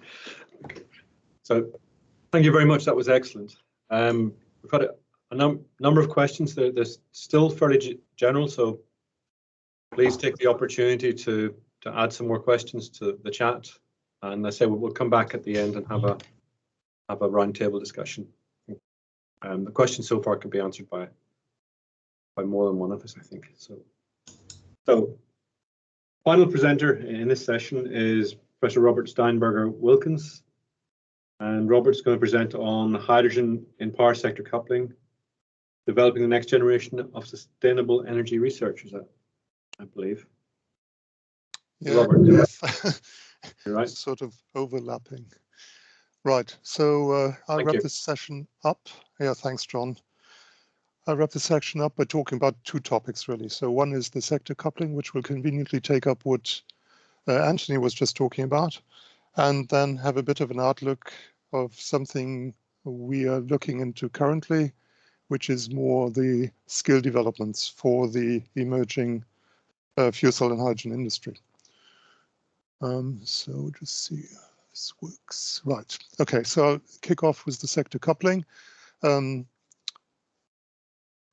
So thank you very much. That was excellent. We've got a number of questions. They're still fairly general, so please take the opportunity to add some more questions to the chat. And I say we'll come back at the end and have a roundtable discussion. The questions so far can be answered by more than one of us, I think. So final presenter in this session is Professor Robert Steinberger-Wilkins. And Robert's going to present on hydrogen in power sector coupling, developing the next generation of sustainable energy research, is that, I believe. Yeah, Robert, yes. you're right. Sort of overlapping. Right, so I'll Thank wrap you. this session up. Yeah, thanks, John. I'll wrap this section up by talking about two topics, really. So one is the sector coupling, which will conveniently take up what Anthony was just talking about, and then have a bit of an outlook of something we are looking into currently, which is more the skill developments for the emerging fuel cell and hydrogen industry. So just see how this works. Right, okay, so I'll kick off with the sector coupling. Paul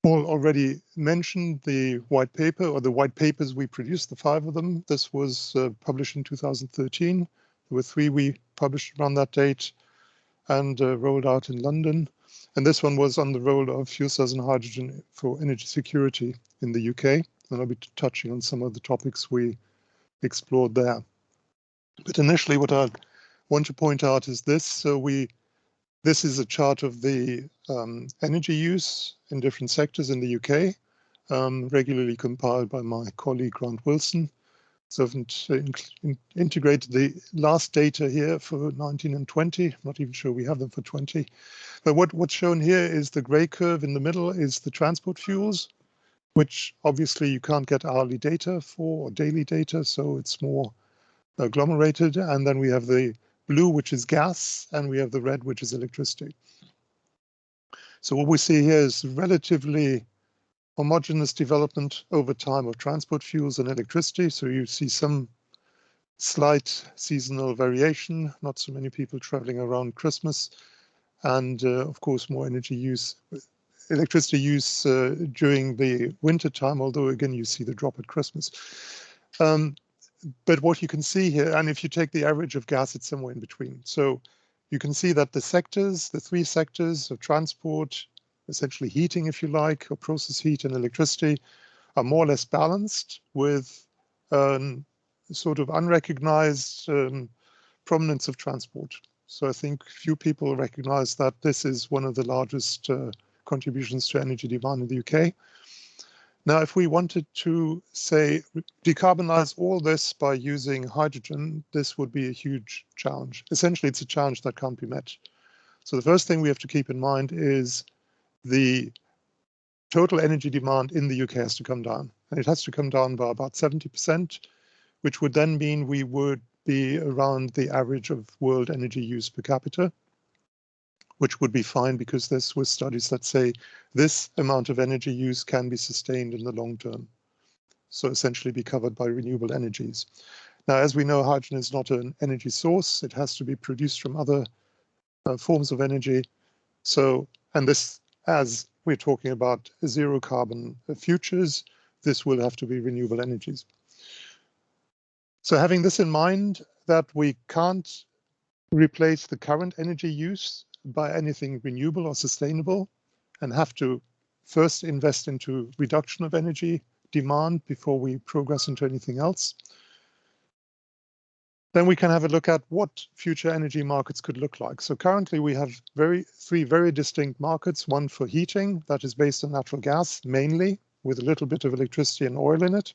already mentioned the white paper, or the white papers we produced, the 5 of them. This was published in 2013. There were 3 we published around that date and rolled out in London. And this one was on the role of fuel cells and hydrogen for energy security in the UK. And I'll be touching on some of the topics we explored there. But initially, what I want to point out is this. So this is a chart of the energy use in different sectors in the UK, regularly compiled by my colleague Grant Wilson. So I've integrated the last data here for 19 and 20. I'm not even sure we have them for 20. But what's shown here is the gray curve in the middle is the transport fuels, which obviously you can't get hourly data for or daily data, so it's more agglomerated. And then we have the blue, which is gas, and we have the red, which is electricity. So what we see here is relatively homogeneous development over time of transport fuels and electricity. So you see some slight seasonal variation, not so many people traveling around Christmas, and of course more energy use, electricity use during the winter time, although again you see the drop at Christmas. But what you can see here, and if you take the average of gas, it's somewhere in between. So you can see that the sectors, the 3 sectors of transport, essentially heating, if you like, or process heat and electricity, are more or less balanced with sort of unrecognized prominence of transport. So I think few people recognize that this is one of the largest contributions to energy demand in the UK. Now, if we wanted to, say, decarbonize all this by using hydrogen, this would be a huge challenge. Essentially, it's a challenge that can't be met. So the first thing we have to keep in mind is the total energy demand in the UK has to come down. And it has to come down by about 70%, which would then mean we would be around the average of world energy use per capita, which would be fine because there's with studies that say this amount of energy use can be sustained in the long term. So essentially be covered by renewable energies. Now, as we know, hydrogen is not an energy source. It has to be produced from other forms of energy. So, and this, as we're talking about zero carbon futures, this will have to be renewable energies. So having this in mind, that we can't replace the current energy use by anything renewable or sustainable, and have to first invest into reduction of energy demand before we progress into anything else. Then we can have a look at what future energy markets could look like. So currently we have 3 very distinct markets, one for heating that is based on natural gas mainly, with a little bit of electricity and oil in it.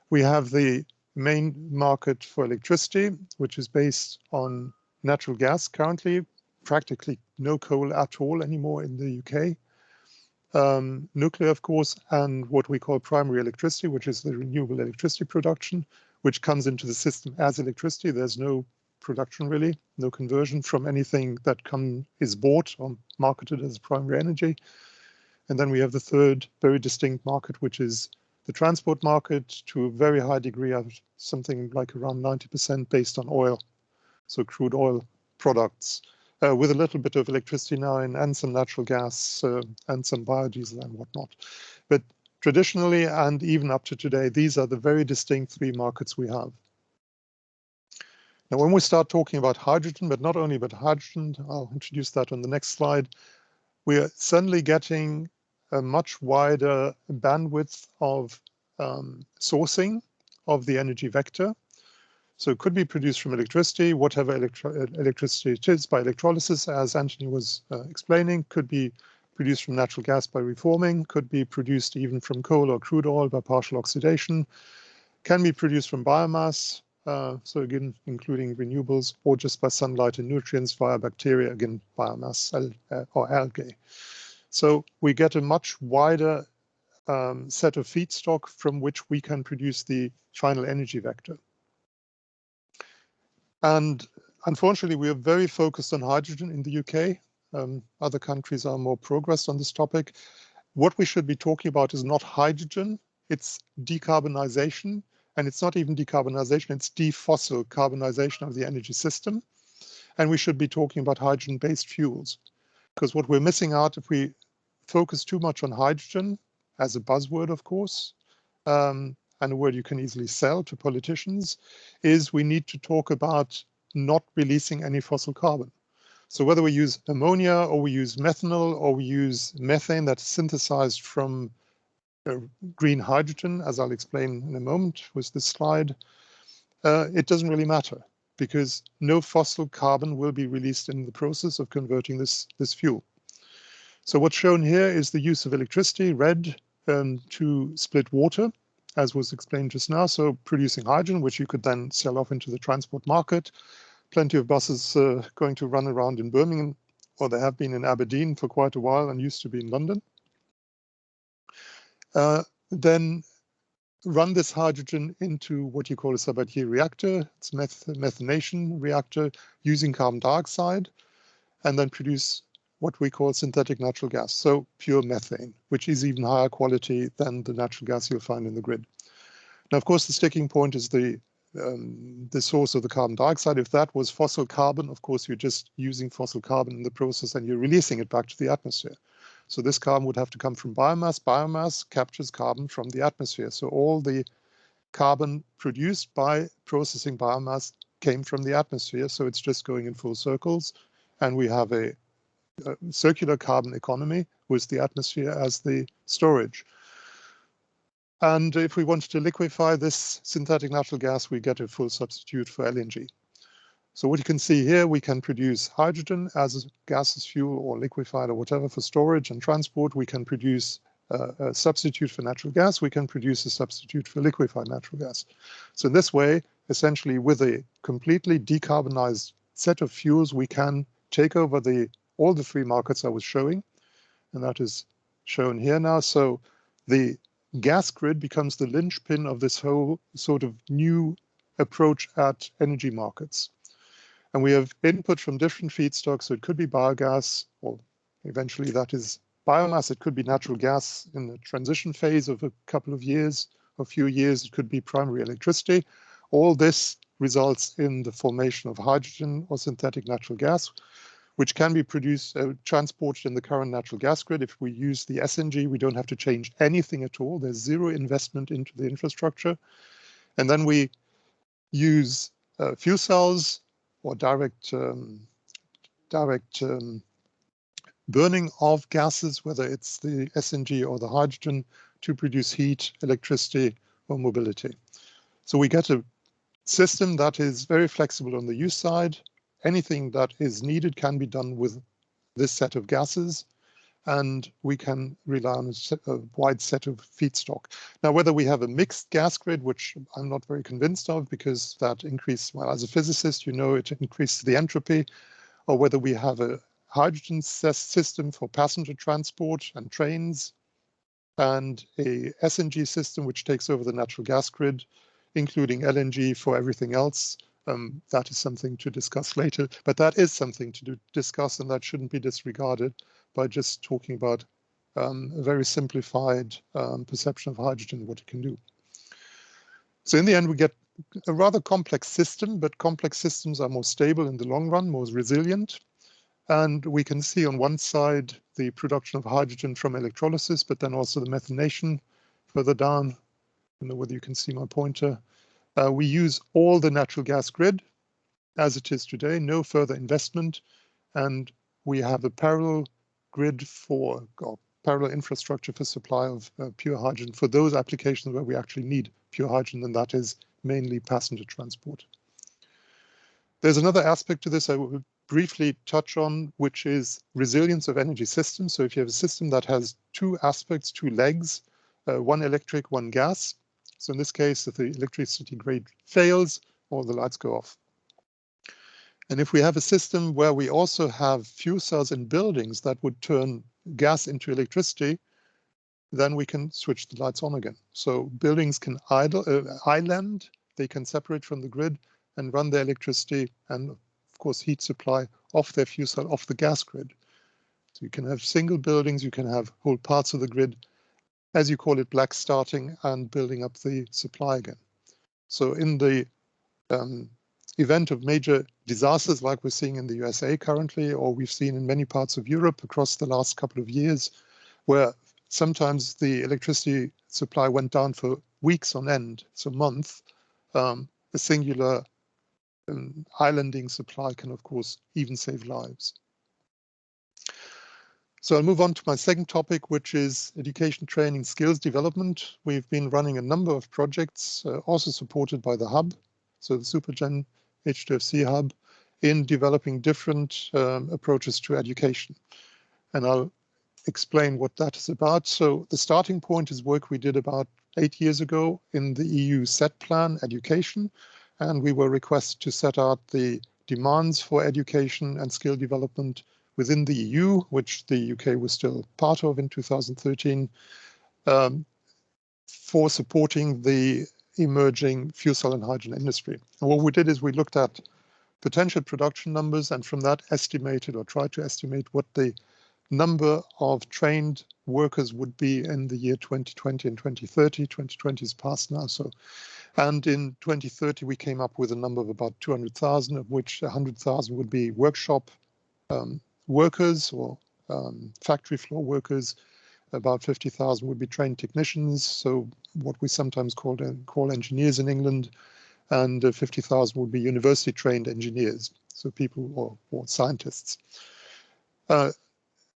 We have the main market for electricity, which is based on natural gas currently, practically no coal at all anymore in the UK. nuclear, of course, and what we call primary electricity, which is the renewable electricity production, which comes into the system as electricity. There's no production really, no conversion from anything that is bought or marketed as primary energy. And then we have the third very distinct market, which is the transport market, to a very high degree, of something like around 90% based on oil, so crude oil products, with a little bit of electricity now and some natural gas and some biodiesel and whatnot. But traditionally, and even up to today, these are the very distinct three markets we have. Now, when we start talking about hydrogen, but not only about hydrogen, I'll introduce that on the next slide, we are suddenly getting a much wider bandwidth of sourcing of the energy vector. So it could be produced from electricity, whatever electricity it is, by electrolysis, as Anthony was explaining, could be produced from natural gas by reforming, could be produced even from coal or crude oil by partial oxidation, can be produced from biomass, so again, including renewables, or just by sunlight and nutrients via bacteria, again, biomass or algae. So we get a much wider set of feedstock from which we can produce the final energy vector. And unfortunately, we are very focused on hydrogen in the UK. Other countries are more progressed on this topic. What we should be talking about is not hydrogen, it's decarbonization. And it's not even decarbonization, it's defossil carbonization of the energy system. And we should be talking about hydrogen-based fuels. Because what we're missing out if we focus too much on hydrogen, as a buzzword, of course, and a word you can easily sell to politicians, is we need to talk about not releasing any fossil carbon. So whether we use ammonia or we use methanol or we use methane that's synthesized from green hydrogen, as I'll explain in a moment with this slide, it doesn't really matter because no fossil carbon will be released in the process of converting this fuel. So what's shown here is the use of electricity, red, to split water, as was explained just now. So producing hydrogen, which you could then sell off into the transport market. Plenty of buses going to run around in Birmingham, or they have been in Aberdeen for quite a while and used to be in London. Then run this hydrogen into what you call a Sabatier reactor. It's a methanation reactor using carbon dioxide, and then produce what we call synthetic natural gas, so pure methane, which is even higher quality than the natural gas you'll find in the grid. Now, of course, the sticking point is the source of the carbon dioxide. If that was fossil carbon, of course, you're just using fossil carbon in the process and you're releasing it back to the atmosphere. So this carbon would have to come from biomass. Biomass captures carbon from the atmosphere. So all the carbon produced by processing biomass came from the atmosphere. So it's just going in full circles. And we have a circular carbon economy with the atmosphere as the storage. And if we wanted to liquefy this synthetic natural gas, we get a full substitute for LNG. So what you can see here, we can produce hydrogen as a gaseous fuel or liquefied or whatever for storage and transport. We can produce a substitute for natural gas. We can produce a substitute for liquefied natural gas. So in this way, essentially with a completely decarbonized set of fuels, we can take over all the three markets I was showing. And that is shown here now. So the gas grid becomes the linchpin of this whole sort of new approach at energy markets. And we have input from different feedstocks, so it could be biogas, or eventually that is biomass. It could be natural gas in the transition phase of a couple of years, a few years. It could be primary electricity. All this results in the formation of hydrogen or synthetic natural gas, which can be produced, transported in the current natural gas grid. If we use the SNG, we don't have to change anything at all. There's zero investment into the infrastructure. And then we use fuel cells or direct burning of gases, whether it's the SNG or the hydrogen, to produce heat, electricity, or mobility. So we get a system that is very flexible on the use side. Anything that is needed can be done with this set of gases, and we can rely on a wide set of feedstock. Now, whether we have a mixed gas grid, which I'm not very convinced of, because that increases, well, as a physicist, you know, it increases the entropy, or whether we have a hydrogen system for passenger transport and trains, and a SNG system which takes over the natural gas grid, including LNG for everything else. That is something to discuss later, but that is something to discuss, and that shouldn't be disregarded by just talking about a very simplified perception of hydrogen, what it can do. So in the end, we get a rather complex system, but complex systems are more stable in the long run, more resilient. And we can see on one side the production of hydrogen from electrolysis, but then also the methanation further down. I don't know whether you can see my pointer. We use all the natural gas grid as it is today, no further investment. And we have a parallel grid for, or parallel infrastructure for supply of pure hydrogen for those applications where we actually need pure hydrogen, and that is mainly passenger transport. There's another aspect to this I will briefly touch on, which is resilience of energy systems. So if you have a system that has two aspects, two legs, one electric, one gas. So in this case, if the electricity grid fails, all the lights go off. And if we have a system where we also have fuel cells in buildings that would turn gas into electricity, then we can switch the lights on again. So buildings can island, they can separate from the grid and run their electricity and of course heat supply off their fuel cell, off the gas grid. So you can have single buildings, you can have whole parts of the grid, as you call it, black starting and building up the supply again. So in the event of major disasters like we're seeing in the USA currently, or we've seen in many parts of Europe across the last couple of years, where sometimes the electricity supply went down for weeks on end, so months, a singular islanding supply can of course even save lives. So I'll move on to my second topic, which is education, training, skills development. We've been running a number of projects, also supported by the hub, so the Supergen H2FC hub, in developing different approaches to education. And I'll explain what that is about. So the starting point is work we did about 8 years ago in the EU set plan education, and we were requested to set out the demands for education and skill development within the EU, which the UK was still part of in 2013, for supporting the emerging fuel cell and hydrogen industry. And what we did is we looked at potential production numbers and from that estimated or tried to estimate what the number of trained workers would be in the year 2020 and 2030. 2020 is past now, so. And in 2030, we came up with a number of about 200,000, of which 100,000 would be workshop workers or factory floor workers. About 50,000 would be trained technicians, so what we sometimes call engineers in England, and 50,000 would be university trained engineers, so people or scientists.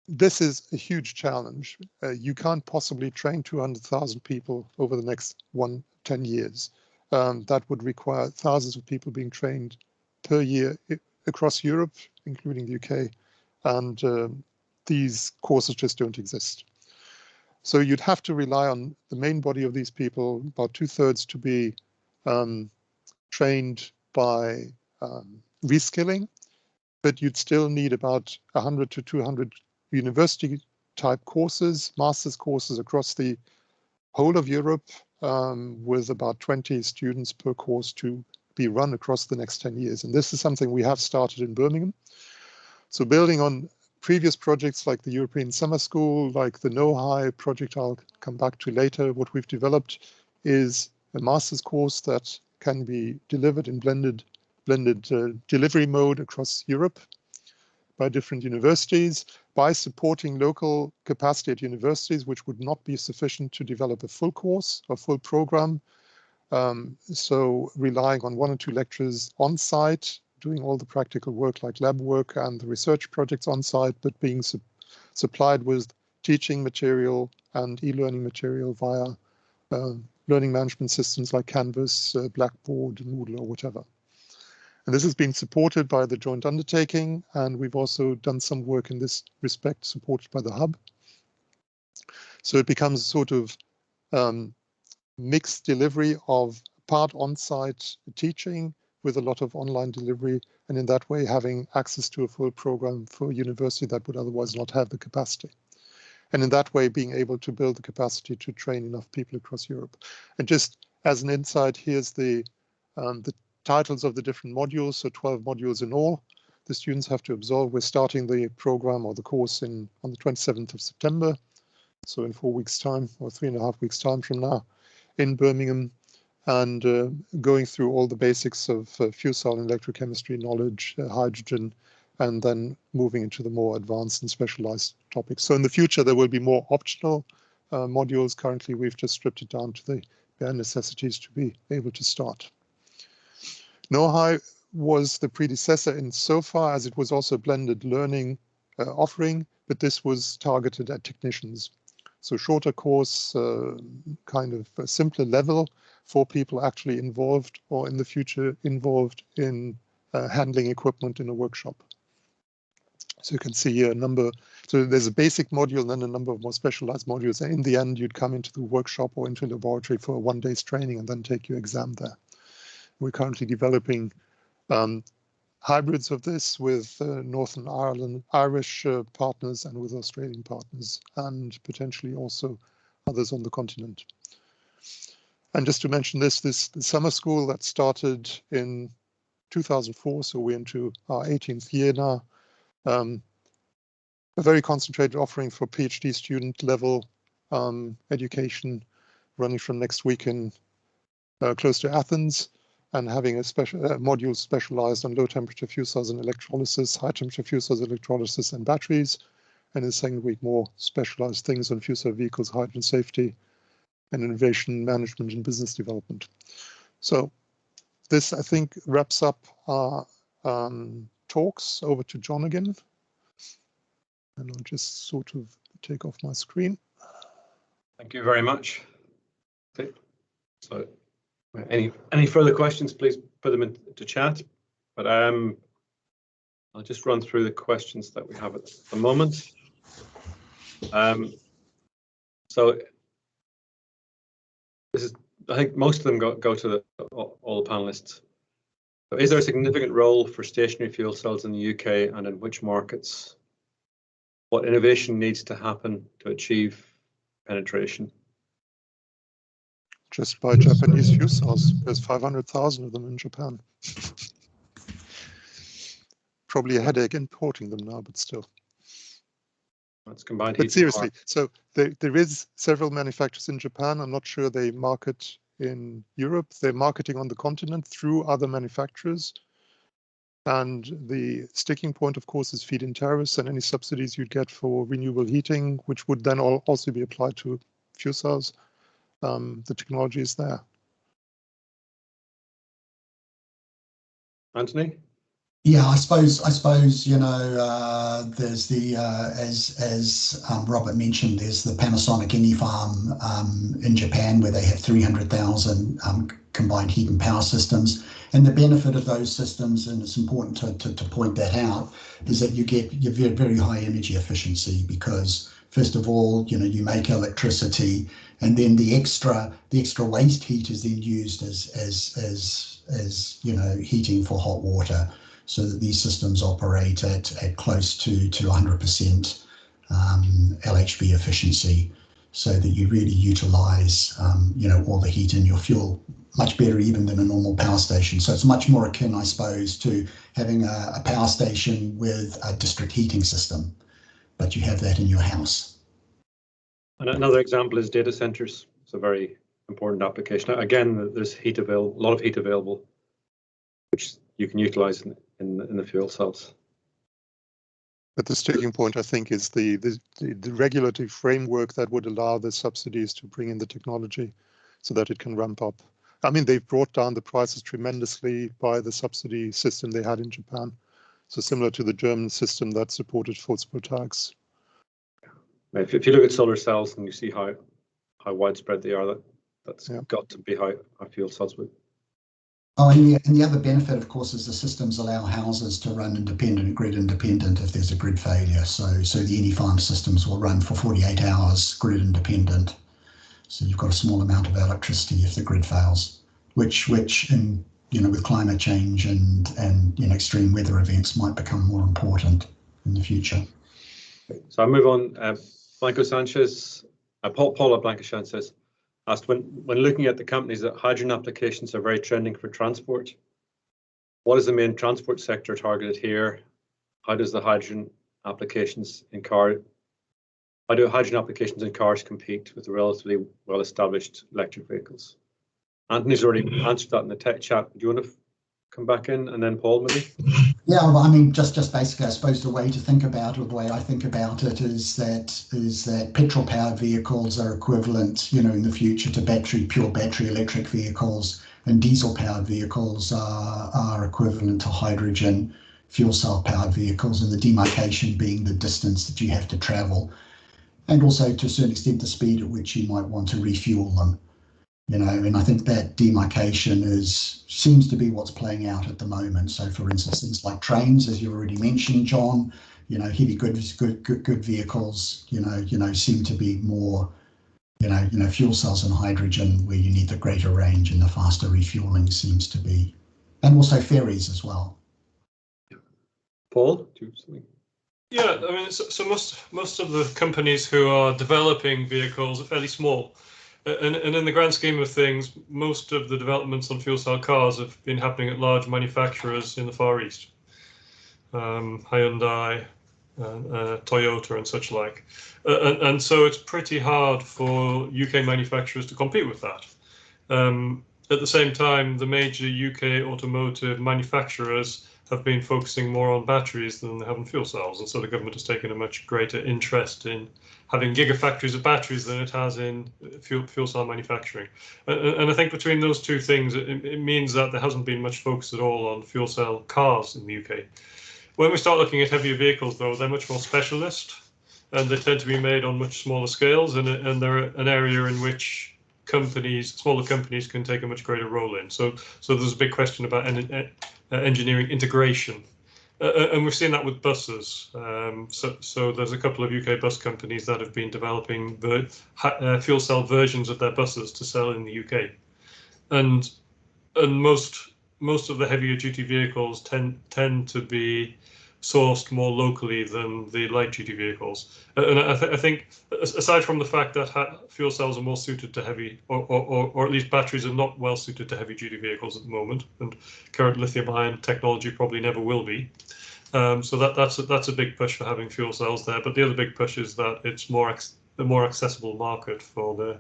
This is a huge challenge. You can't possibly train 200,000 people over the next 10 years. That would require thousands of people being trained per year across Europe, including the UK, and these courses just don't exist. So you'd have to rely on the main body of these people, about 2/3 to be trained by reskilling, but you'd still need about 100 to 200 university type courses, master's courses across the whole of Europe, with about 20 students per course to be run across the next 10 years. And this is something we have started in Birmingham. So building on previous projects like the European Summer School, like the NoHi project I'll come back to later, what we've developed is a master's course that can be delivered in blended delivery mode across Europe by different universities, by supporting local capacity at universities, which would not be sufficient to develop a full course or full program. So relying on 1 or 2 lecturers on site, doing all the practical work like lab work and the research projects on site, but being supplied with teaching material and e-learning material via learning management systems like Canvas, Blackboard, Moodle, or whatever. And this has been supported by the joint undertaking, and we've also done some work in this respect supported by the hub. So it becomes sort of mixed delivery of part on-site teaching, with a lot of online delivery, and in that way having access to a full program for a university that would otherwise not have the capacity. And in that way being able to build the capacity to train enough people across Europe. And just as an insight, here's the titles of the different modules, so 12 modules in all. The students have to absorb. We're starting the program or the course on the 27th of September, so in 4 weeks' time, or 3.5 weeks' time from now, in Birmingham, and going through all the basics of fuel cell and electrochemistry knowledge, hydrogen, and then moving into the more advanced and specialized topics. So in the future, there will be more optional modules. Currently, we've just stripped it down to the bare necessities to be able to start. Know-how was the predecessor in so far as it was also a blended learning offering, but this was targeted at technicians. So shorter course, kind of a simpler level for people actually involved or in the future involved in handling equipment in a workshop. So you can see here a number, so there's a basic module and then a number of more specialized modules. And in the end, you'd come into the workshop or into a laboratory for a 1 day's training and then take your exam there. We're currently developing hybrids of this with Northern Ireland, Irish partners and with Australian partners, and potentially also others on the continent. And just to mention this, the summer school that started in 2004, so we're into our 18th year now, a very concentrated offering for PhD student level education, running from next week in close to Athens, and having a special module specialized on low temperature fuel cells and electrolysis, high temperature fuel cells, electrolysis, and batteries. And in the second week, more specialized things on fuel cell vehicles, hydrogen safety, and innovation management and business development. So this, I think, wraps up our talks. Over to John again. And I'll just sort of take off my screen. Thank you very much. Okay. So any further questions, please put them into chat. But I'll just run through the questions that we have at the moment. So this is, I think most of them go to all the panelists. So is there a significant role for stationary fuel cells in the UK and in which markets? What innovation needs to happen to achieve penetration? Just buy Japanese fuel cells. There's 500,000 of them in Japan. Probably a headache importing them now, but still. That's combined. But seriously, so there is several manufacturers in Japan. I'm not sure they market in Europe. They're marketing on the continent through other manufacturers. And the sticking point, of course, is feed-in tariffs and any subsidies you'd get for renewable heating, which would then also be applied to fuel cells. The technology is there. Anthony? Yeah, I suppose you know there's the as Robert mentioned, there's the Panasonic Farm in Japan where they have 300,000 combined heat and power systems, and the benefit of those systems, and it's important to point that out, is that you get your very high energy efficiency because first of all, you know, you make electricity, and then the extra waste heat is then used as you know, heating for hot water, so that these systems operate at close to 100% LHV efficiency, so that you really utilize you know, all the heat in your fuel much better even than a normal power station. So it's much more akin, I suppose, to having a power station with a district heating system, but you have that in your house. And another example is data centers. It's a very important application. Again, there's a lot of heat available, which you can utilize in the fuel cells. But the sticking point, I think, is the regulatory framework that would allow the subsidies to bring in the technology so that it can ramp up. I mean, they've brought down the prices tremendously by the subsidy system they had in Japan. So similar to the German system that supported photovoltaics. If you look at solar cells and you see how widespread they are, that's got to be how fuel cells would. Oh, and the other benefit, of course, is the systems allow houses to run grid independent if there's a grid failure. So the Farm systems will run for 48 hours grid independent. So you've got a small amount of electricity if the grid fails, which in with climate change and extreme weather events might become more important in the future. So I move on. Blanco Sanchez, Paula Blanco Sanchez asked, when looking at the companies that hydrogen applications are very trending for transport, what is the main transport sector targeted here? How does the hydrogen applications in cars compete with the relatively well-established electric vehicles? Anthony's already answered that in the tech chat. Do you want to come back in, and then Paul maybe? Yeah, well, I mean, just basically, I suppose the way to think about it, or the way I think about it, is that petrol-powered vehicles are equivalent, in the future to pure battery electric vehicles, and diesel-powered vehicles are equivalent to hydrogen fuel cell-powered vehicles, and the demarcation being the distance that you have to travel, and also to a certain extent the speed at which you might want to refuel them. And I think that demarcation seems to be what's playing out at the moment. So, for instance, things like trains, as you already mentioned, John, heavy goods, good vehicles, seem to be more, fuel cells and hydrogen, where you need the greater range and the faster refueling seems to be, and also ferries as well. Paul, do you have something? Yeah, I mean, so most of the companies who are developing vehicles are fairly small. And in the grand scheme of things, most of the developments on fuel cell cars have been happening at large manufacturers in the Far East, Hyundai, Toyota, and such like. And so it's pretty hard for UK manufacturers to compete with that. At the same time, the major UK automotive manufacturers have been focusing more on batteries than they have on fuel cells, and so the government has taken a much greater interest in having gigafactories of batteries than it has in fuel cell manufacturing. And I think between those two things, it means that there hasn't been much focus at all on fuel cell cars in the UK. When we start looking at heavier vehicles, though, they're much more specialist, and they tend to be made on much smaller scales, and they're an area in which smaller companies can take a much greater role in. So there's a big question about engineering integration. And we've seen that with buses. So there's a couple of UK bus companies that have been developing the fuel cell versions of their buses to sell in the UK. And most of the heavier duty vehicles tend to be sourced more locally than the light duty vehicles. And I think, aside from the fact that fuel cells are more suited to heavy, or at least batteries are not well suited to heavy duty vehicles at the moment, and current lithium ion technology probably never will be. So that's a big push for having fuel cells there. But the other big push is that it's the more accessible market for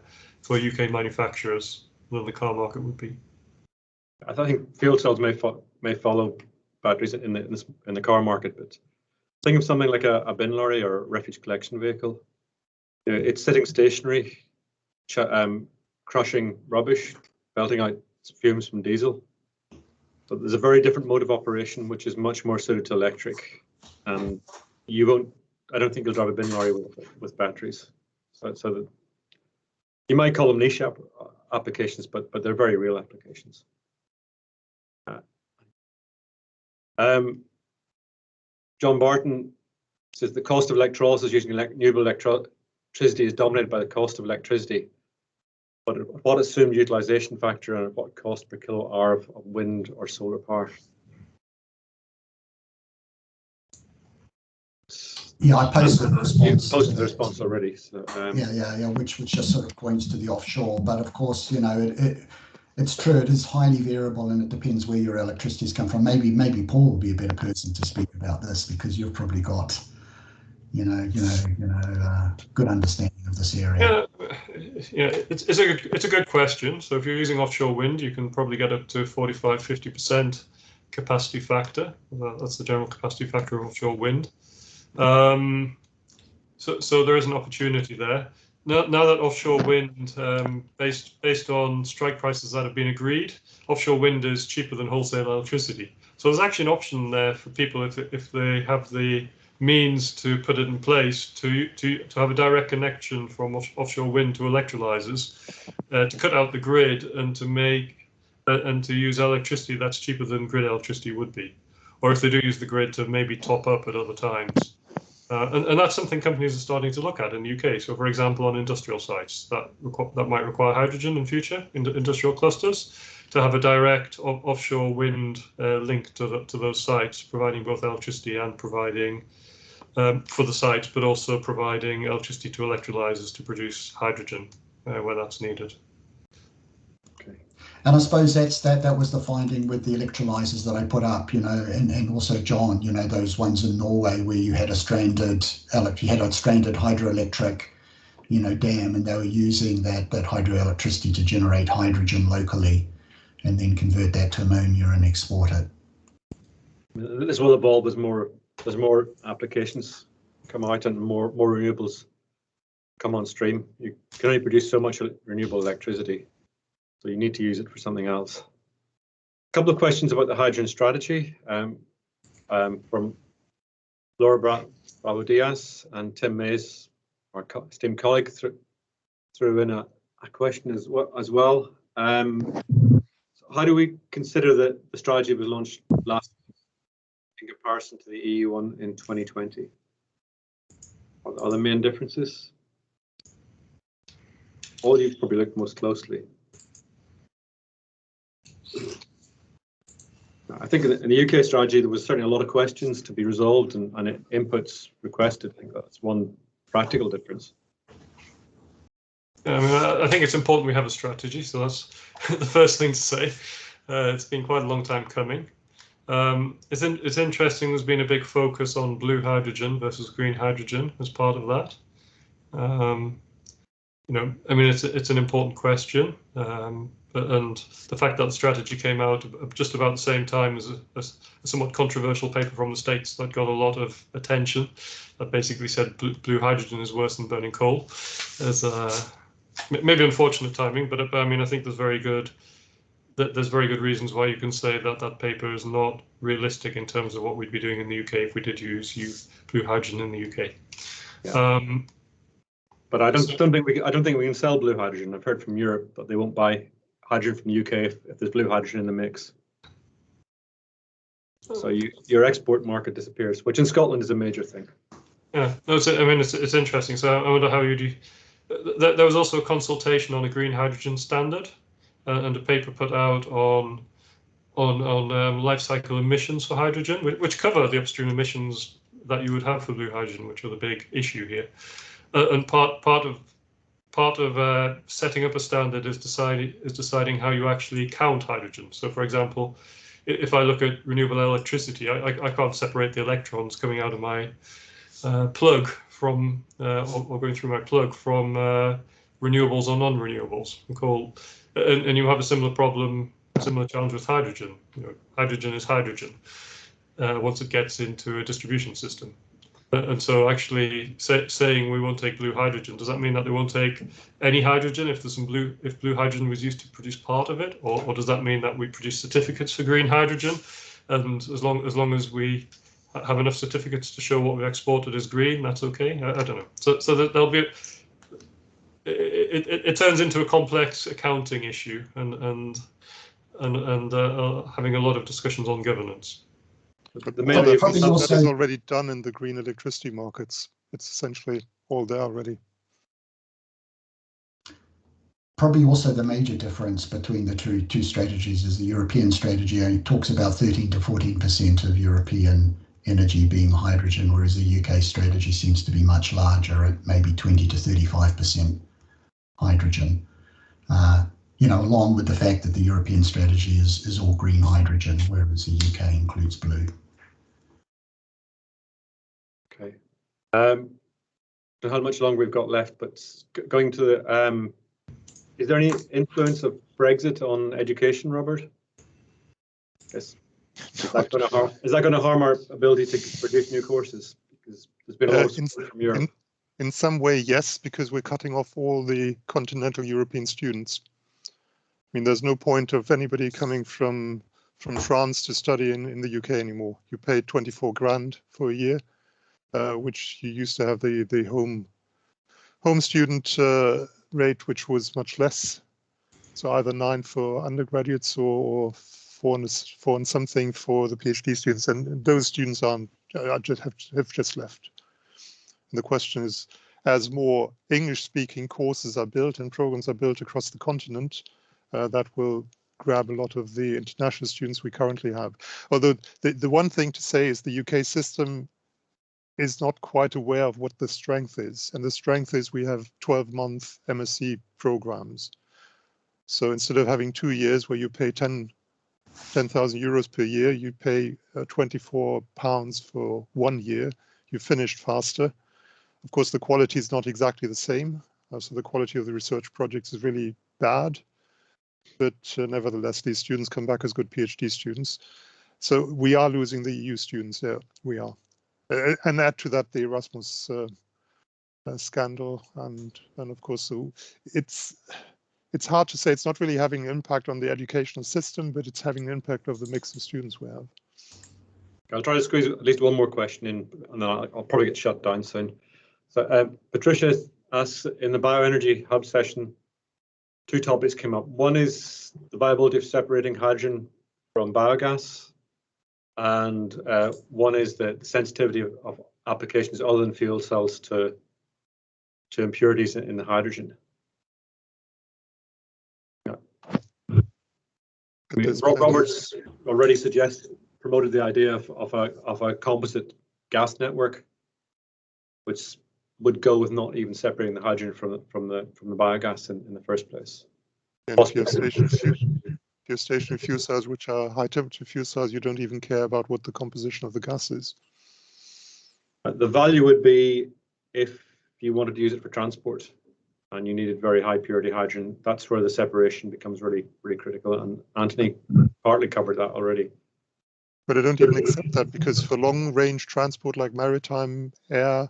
UK manufacturers than the car market would be. I think fuel cells may follow batteries in the car market, but think of something like a bin lorry or a refuse collection vehicle. It's sitting stationary, crushing rubbish, belting out fumes from diesel. So there's a very different mode of operation, which is much more suited to electric. And I don't think you'll drive a bin lorry with batteries. So that you might call them niche applications, but they're very real applications. John Barton says the cost of electrolysis using renewable electricity is dominated by the cost of electricity. But what assumed utilization factor and at what cost per kilowatt hour of wind or solar power? Yeah, I posted the response. You posted the response already. So, yeah, which just sort of points to the offshore. But of course, it's true. It is highly variable, and it depends where your electricities come from. Maybe Paul would be a better person to speak about this because you've probably got, good understanding of this area. Yeah, it's a good question. So if you're using offshore wind, you can probably get up to 45-50% capacity factor. That's the general capacity factor of offshore wind. So there is an opportunity there. Now that offshore wind, based on strike prices that have been agreed, offshore wind is cheaper than wholesale electricity. So there's actually an option there for people if they have the means to put it in place to have a direct connection from offshore wind to electrolyzers, to cut out the grid and to use electricity that's cheaper than grid electricity would be, or if they do use the grid, to maybe top up at other times. And that's something companies are starting to look at in the UK. So, for example, on industrial sites, that might require hydrogen in future, industrial clusters, to have a direct offshore wind link to those sites, providing both electricity and providing for the sites, but also providing electricity to electrolyzers to produce hydrogen where that's needed. And I suppose that was the finding with the electrolyzers that I put up, you know, and also John, you know, those ones in Norway where you had a stranded hydroelectric, you know, dam, and they were using that hydroelectricity to generate hydrogen locally and then convert that to ammonia and export it. This will evolve as more applications come out and more renewables come on stream. You can only produce so much renewable electricity, so you need to use it for something else. A couple of questions about the hydrogen strategy from Laura Bravo Diaz and Tim Mays, our esteemed colleague, threw in a question as well. How do we consider that the strategy was launched last in comparison to the EU one in 2020? What are the main differences? All you've probably looked most closely. I think in the UK strategy, there was certainly a lot of questions to be resolved and inputs requested. I think that's one practical difference. Yeah, I mean, I think it's important we have a strategy, so that's the first thing to say. It's been quite a long time coming. It's interesting. There's been a big focus on blue hydrogen versus green hydrogen as part of that. You know, I mean, it's an important question, and the fact that the strategy came out just about the same time as a somewhat controversial paper from the States that got a lot of attention, that basically said blue hydrogen is worse than burning coal. As maybe unfortunate timing, but I mean, I think there's very good reasons why you can say that that paper is not realistic in terms of what we'd be doing in the UK if we did use blue hydrogen in the UK. Yeah. But I don't think we can sell blue hydrogen. I've heard from Europe that they won't buy hydrogen from the UK if there's blue hydrogen in the mix. So your export market disappears, which in Scotland is a major thing. Yeah, no, I mean, it's interesting. So I wonder how you do. There was also a consultation on a green hydrogen standard, and a paper put out on life cycle emissions for hydrogen, which cover the upstream emissions that you would have for blue hydrogen, which are the big issue here. And part of setting up a standard is deciding how you actually count hydrogen. So, for example, if I look at renewable electricity, I can't separate the electrons coming out of my plug from or going through my plug from renewables or non-renewables. And you have a similar challenge with hydrogen. You know, hydrogen is hydrogen once it gets into a distribution system. And so actually saying we won't take blue hydrogen, does that mean that they won't take any hydrogen if blue hydrogen was used to produce part of it? Or does that mean that we produce certificates for green hydrogen? And as long as we have enough certificates to show what we exported is green, that's okay? I don't know. So there'll be, it turns into a complex accounting issue and having a lot of discussions on governance. But that is already done in the green electricity markets. It's essentially all there already. Probably also the major difference between the two strategies is the European strategy only talks about 13 to 14% of European energy being hydrogen, whereas the UK strategy seems to be much larger at maybe 20 to 35% hydrogen. You know, along with the fact that the European strategy is all green hydrogen, whereas the UK includes blue. Okay. I don't know how much longer we've got left, but going to the, is there any influence of Brexit on education, Robert? Yes. Is that going to harm our ability to produce new courses? Because there's been a lot of support from Europe. In some way, yes, because we're cutting off all the continental European students. I mean, there's no point of anybody coming from France to study in the UK anymore. You pay 24 grand for a year, which you used to have the home student rate, which was much less. So either 9 for undergraduates or 4 and something for the PhD students, and those students have just left. And the question is, as more English-speaking courses are built and programs are built across the continent, that will grab a lot of the international students we currently have. Although the one thing to say is the UK system is not quite aware of what the strength is. And the strength is we have 12-month MSc programs. So instead of having 2 years where you pay 10,000 euros per year, you pay £24 for 1 year. You finished faster. Of course, the quality is not exactly the same. So the quality of the research projects is really bad. But nevertheless, these students come back as good PhD students. So we are losing the EU students. Yeah, we are. And add to that the Erasmus scandal, and of course, so it's hard to say. It's not really having an impact on the educational system, but it's having an impact of the mix of students we have. I'll try to squeeze at least one more question in, and then I'll probably get shut down soon. So Patricia asks, in the bioenergy hub session, 2 topics came up. One is the viability of separating hydrogen from biogas, and one is the sensitivity of applications other than fuel cells to impurities in the hydrogen. Yeah. Robert's already promoted the idea of a composite gas network, which would go with not even separating the hydrogen from the biogas in the first place. And if you have stationary fuel cells, which are high temperature fuel cells, you don't even care about what the composition of the gas is. The value would be if you wanted to use it for transport and you needed very high purity hydrogen. That's where the separation becomes really, really critical. And Anthony partly covered that already. But I don't even accept that, because for long range transport like maritime, air,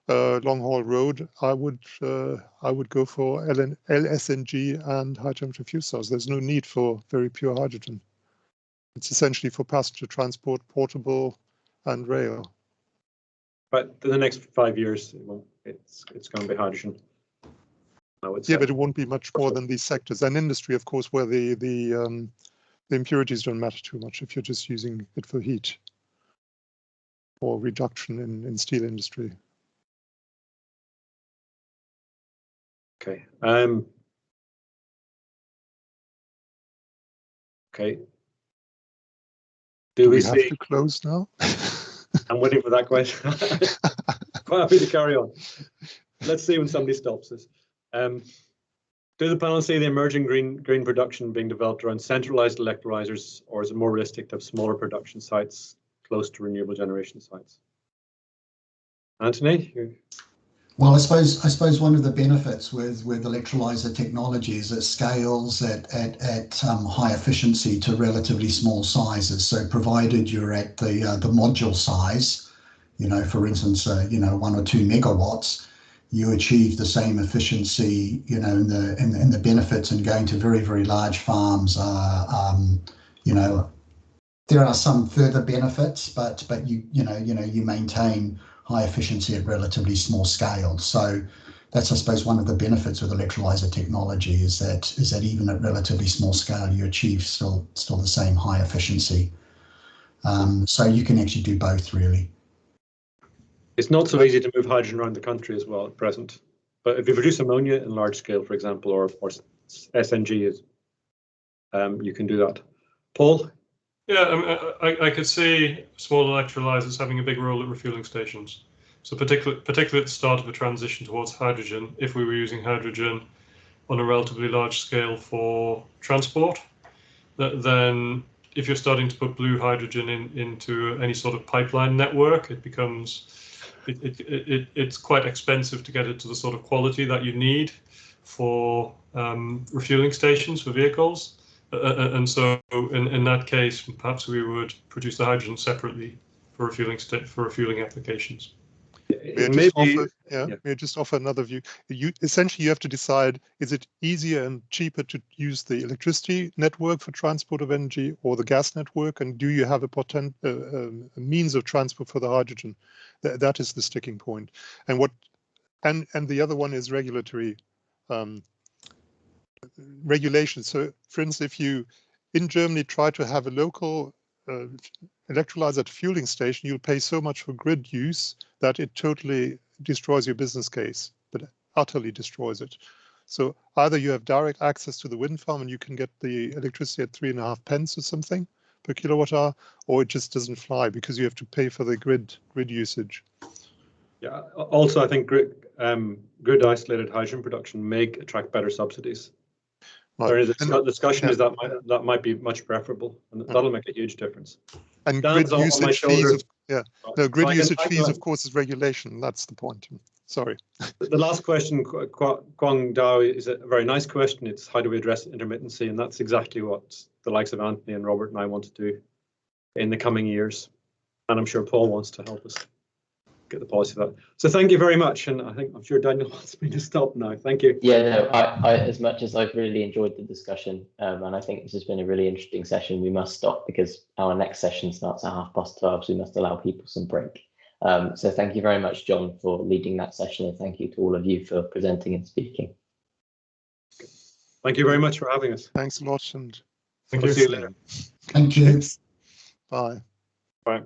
long haul road, I would go for LSNG and high temperature fuel cells. There's no need for very pure hydrogen. It's essentially for passenger transport, portable, and rail. But in the next 5 years, it's going to be hydrogen. Yeah, but it won't be much more than these sectors. And industry, of course, where the impurities don't matter too much if you're just using it for heat or reduction in steel industry. Okay. Okay. Do we have to close now? I'm waiting for that question. Quite happy to carry on. Let's see when somebody stops us. Do the panel see the emerging green production being developed around centralized electrolyzers, or is it more realistic to have smaller production sites close to renewable generation sites? Anthony? Well, I suppose one of the benefits with electrolyzer technology is it scales at high efficiency to relatively small sizes. So provided you're at the module size, for instance, 1 or 2 megawatts, you achieve the same efficiency, in the benefits. And going to very, very large farms there are some further benefits, but you maintain high efficiency at relatively small scale. So that's, I suppose, one of the benefits with electrolyzer technology is that even at relatively small scale, you achieve still the same high efficiency. So you can actually do both, really. It's not so easy to move hydrogen around the country as well at present. But if you produce ammonia in large scale, for example, or SNG is, you can do that. Paul? Yeah, I could see small electrolyzers having a big role at refueling stations. So particularly at the start of a transition towards hydrogen, if we were using hydrogen on a relatively large scale for transport, then if you're starting to put blue hydrogen into any sort of pipeline network, it becomes it's quite expensive to get it to the sort of quality that you need for refueling stations for vehicles. And so in that case, perhaps we would produce the hydrogen separately for refueling applications. May I just offer another view? Essentially, you have to decide, is it easier and cheaper to use the electricity network for transport of energy or the gas network? And do you have a means of transport for the hydrogen? That is the sticking point. And the other one is regulatory regulation. So, for instance, if you in Germany try to have a local electrolyzer at a fueling station, you'll pay so much for grid use that it totally destroys your business case, but utterly destroys it. So either you have direct access to the wind farm and you can get the electricity at 3.5 pence or something per kilowatt hour, or it just doesn't fly because you have to pay for the grid usage. Yeah. Also, I think grid isolated hydrogen production may attract better subsidies. Right. The discussion is that might be much preferable, and that'll make a huge difference. And Dan's grid usage fees, grid usage fees, of course, is regulation. That's the point. Sorry. The last question, Kwang Dao, is a very nice question. It's how do we address intermittency, and that's exactly what the likes of Anthony and Robert and I want to do in the coming years. And I'm sure Paul wants to help us get the policy of that. So thank you very much, and I'm sure Daniel wants me to stop now. Thank you. Yeah, no, I as much as I've really enjoyed the discussion, and I think this has been a really interesting session, we must stop because our next session starts at 12:30, so we must allow people some break. So thank you very much, John, for leading that session, and thank you to all of you for presenting and speaking. Thank you very much for having us. Thanks a lot, and Thank you. See you later. Thank you. Bye. Bye.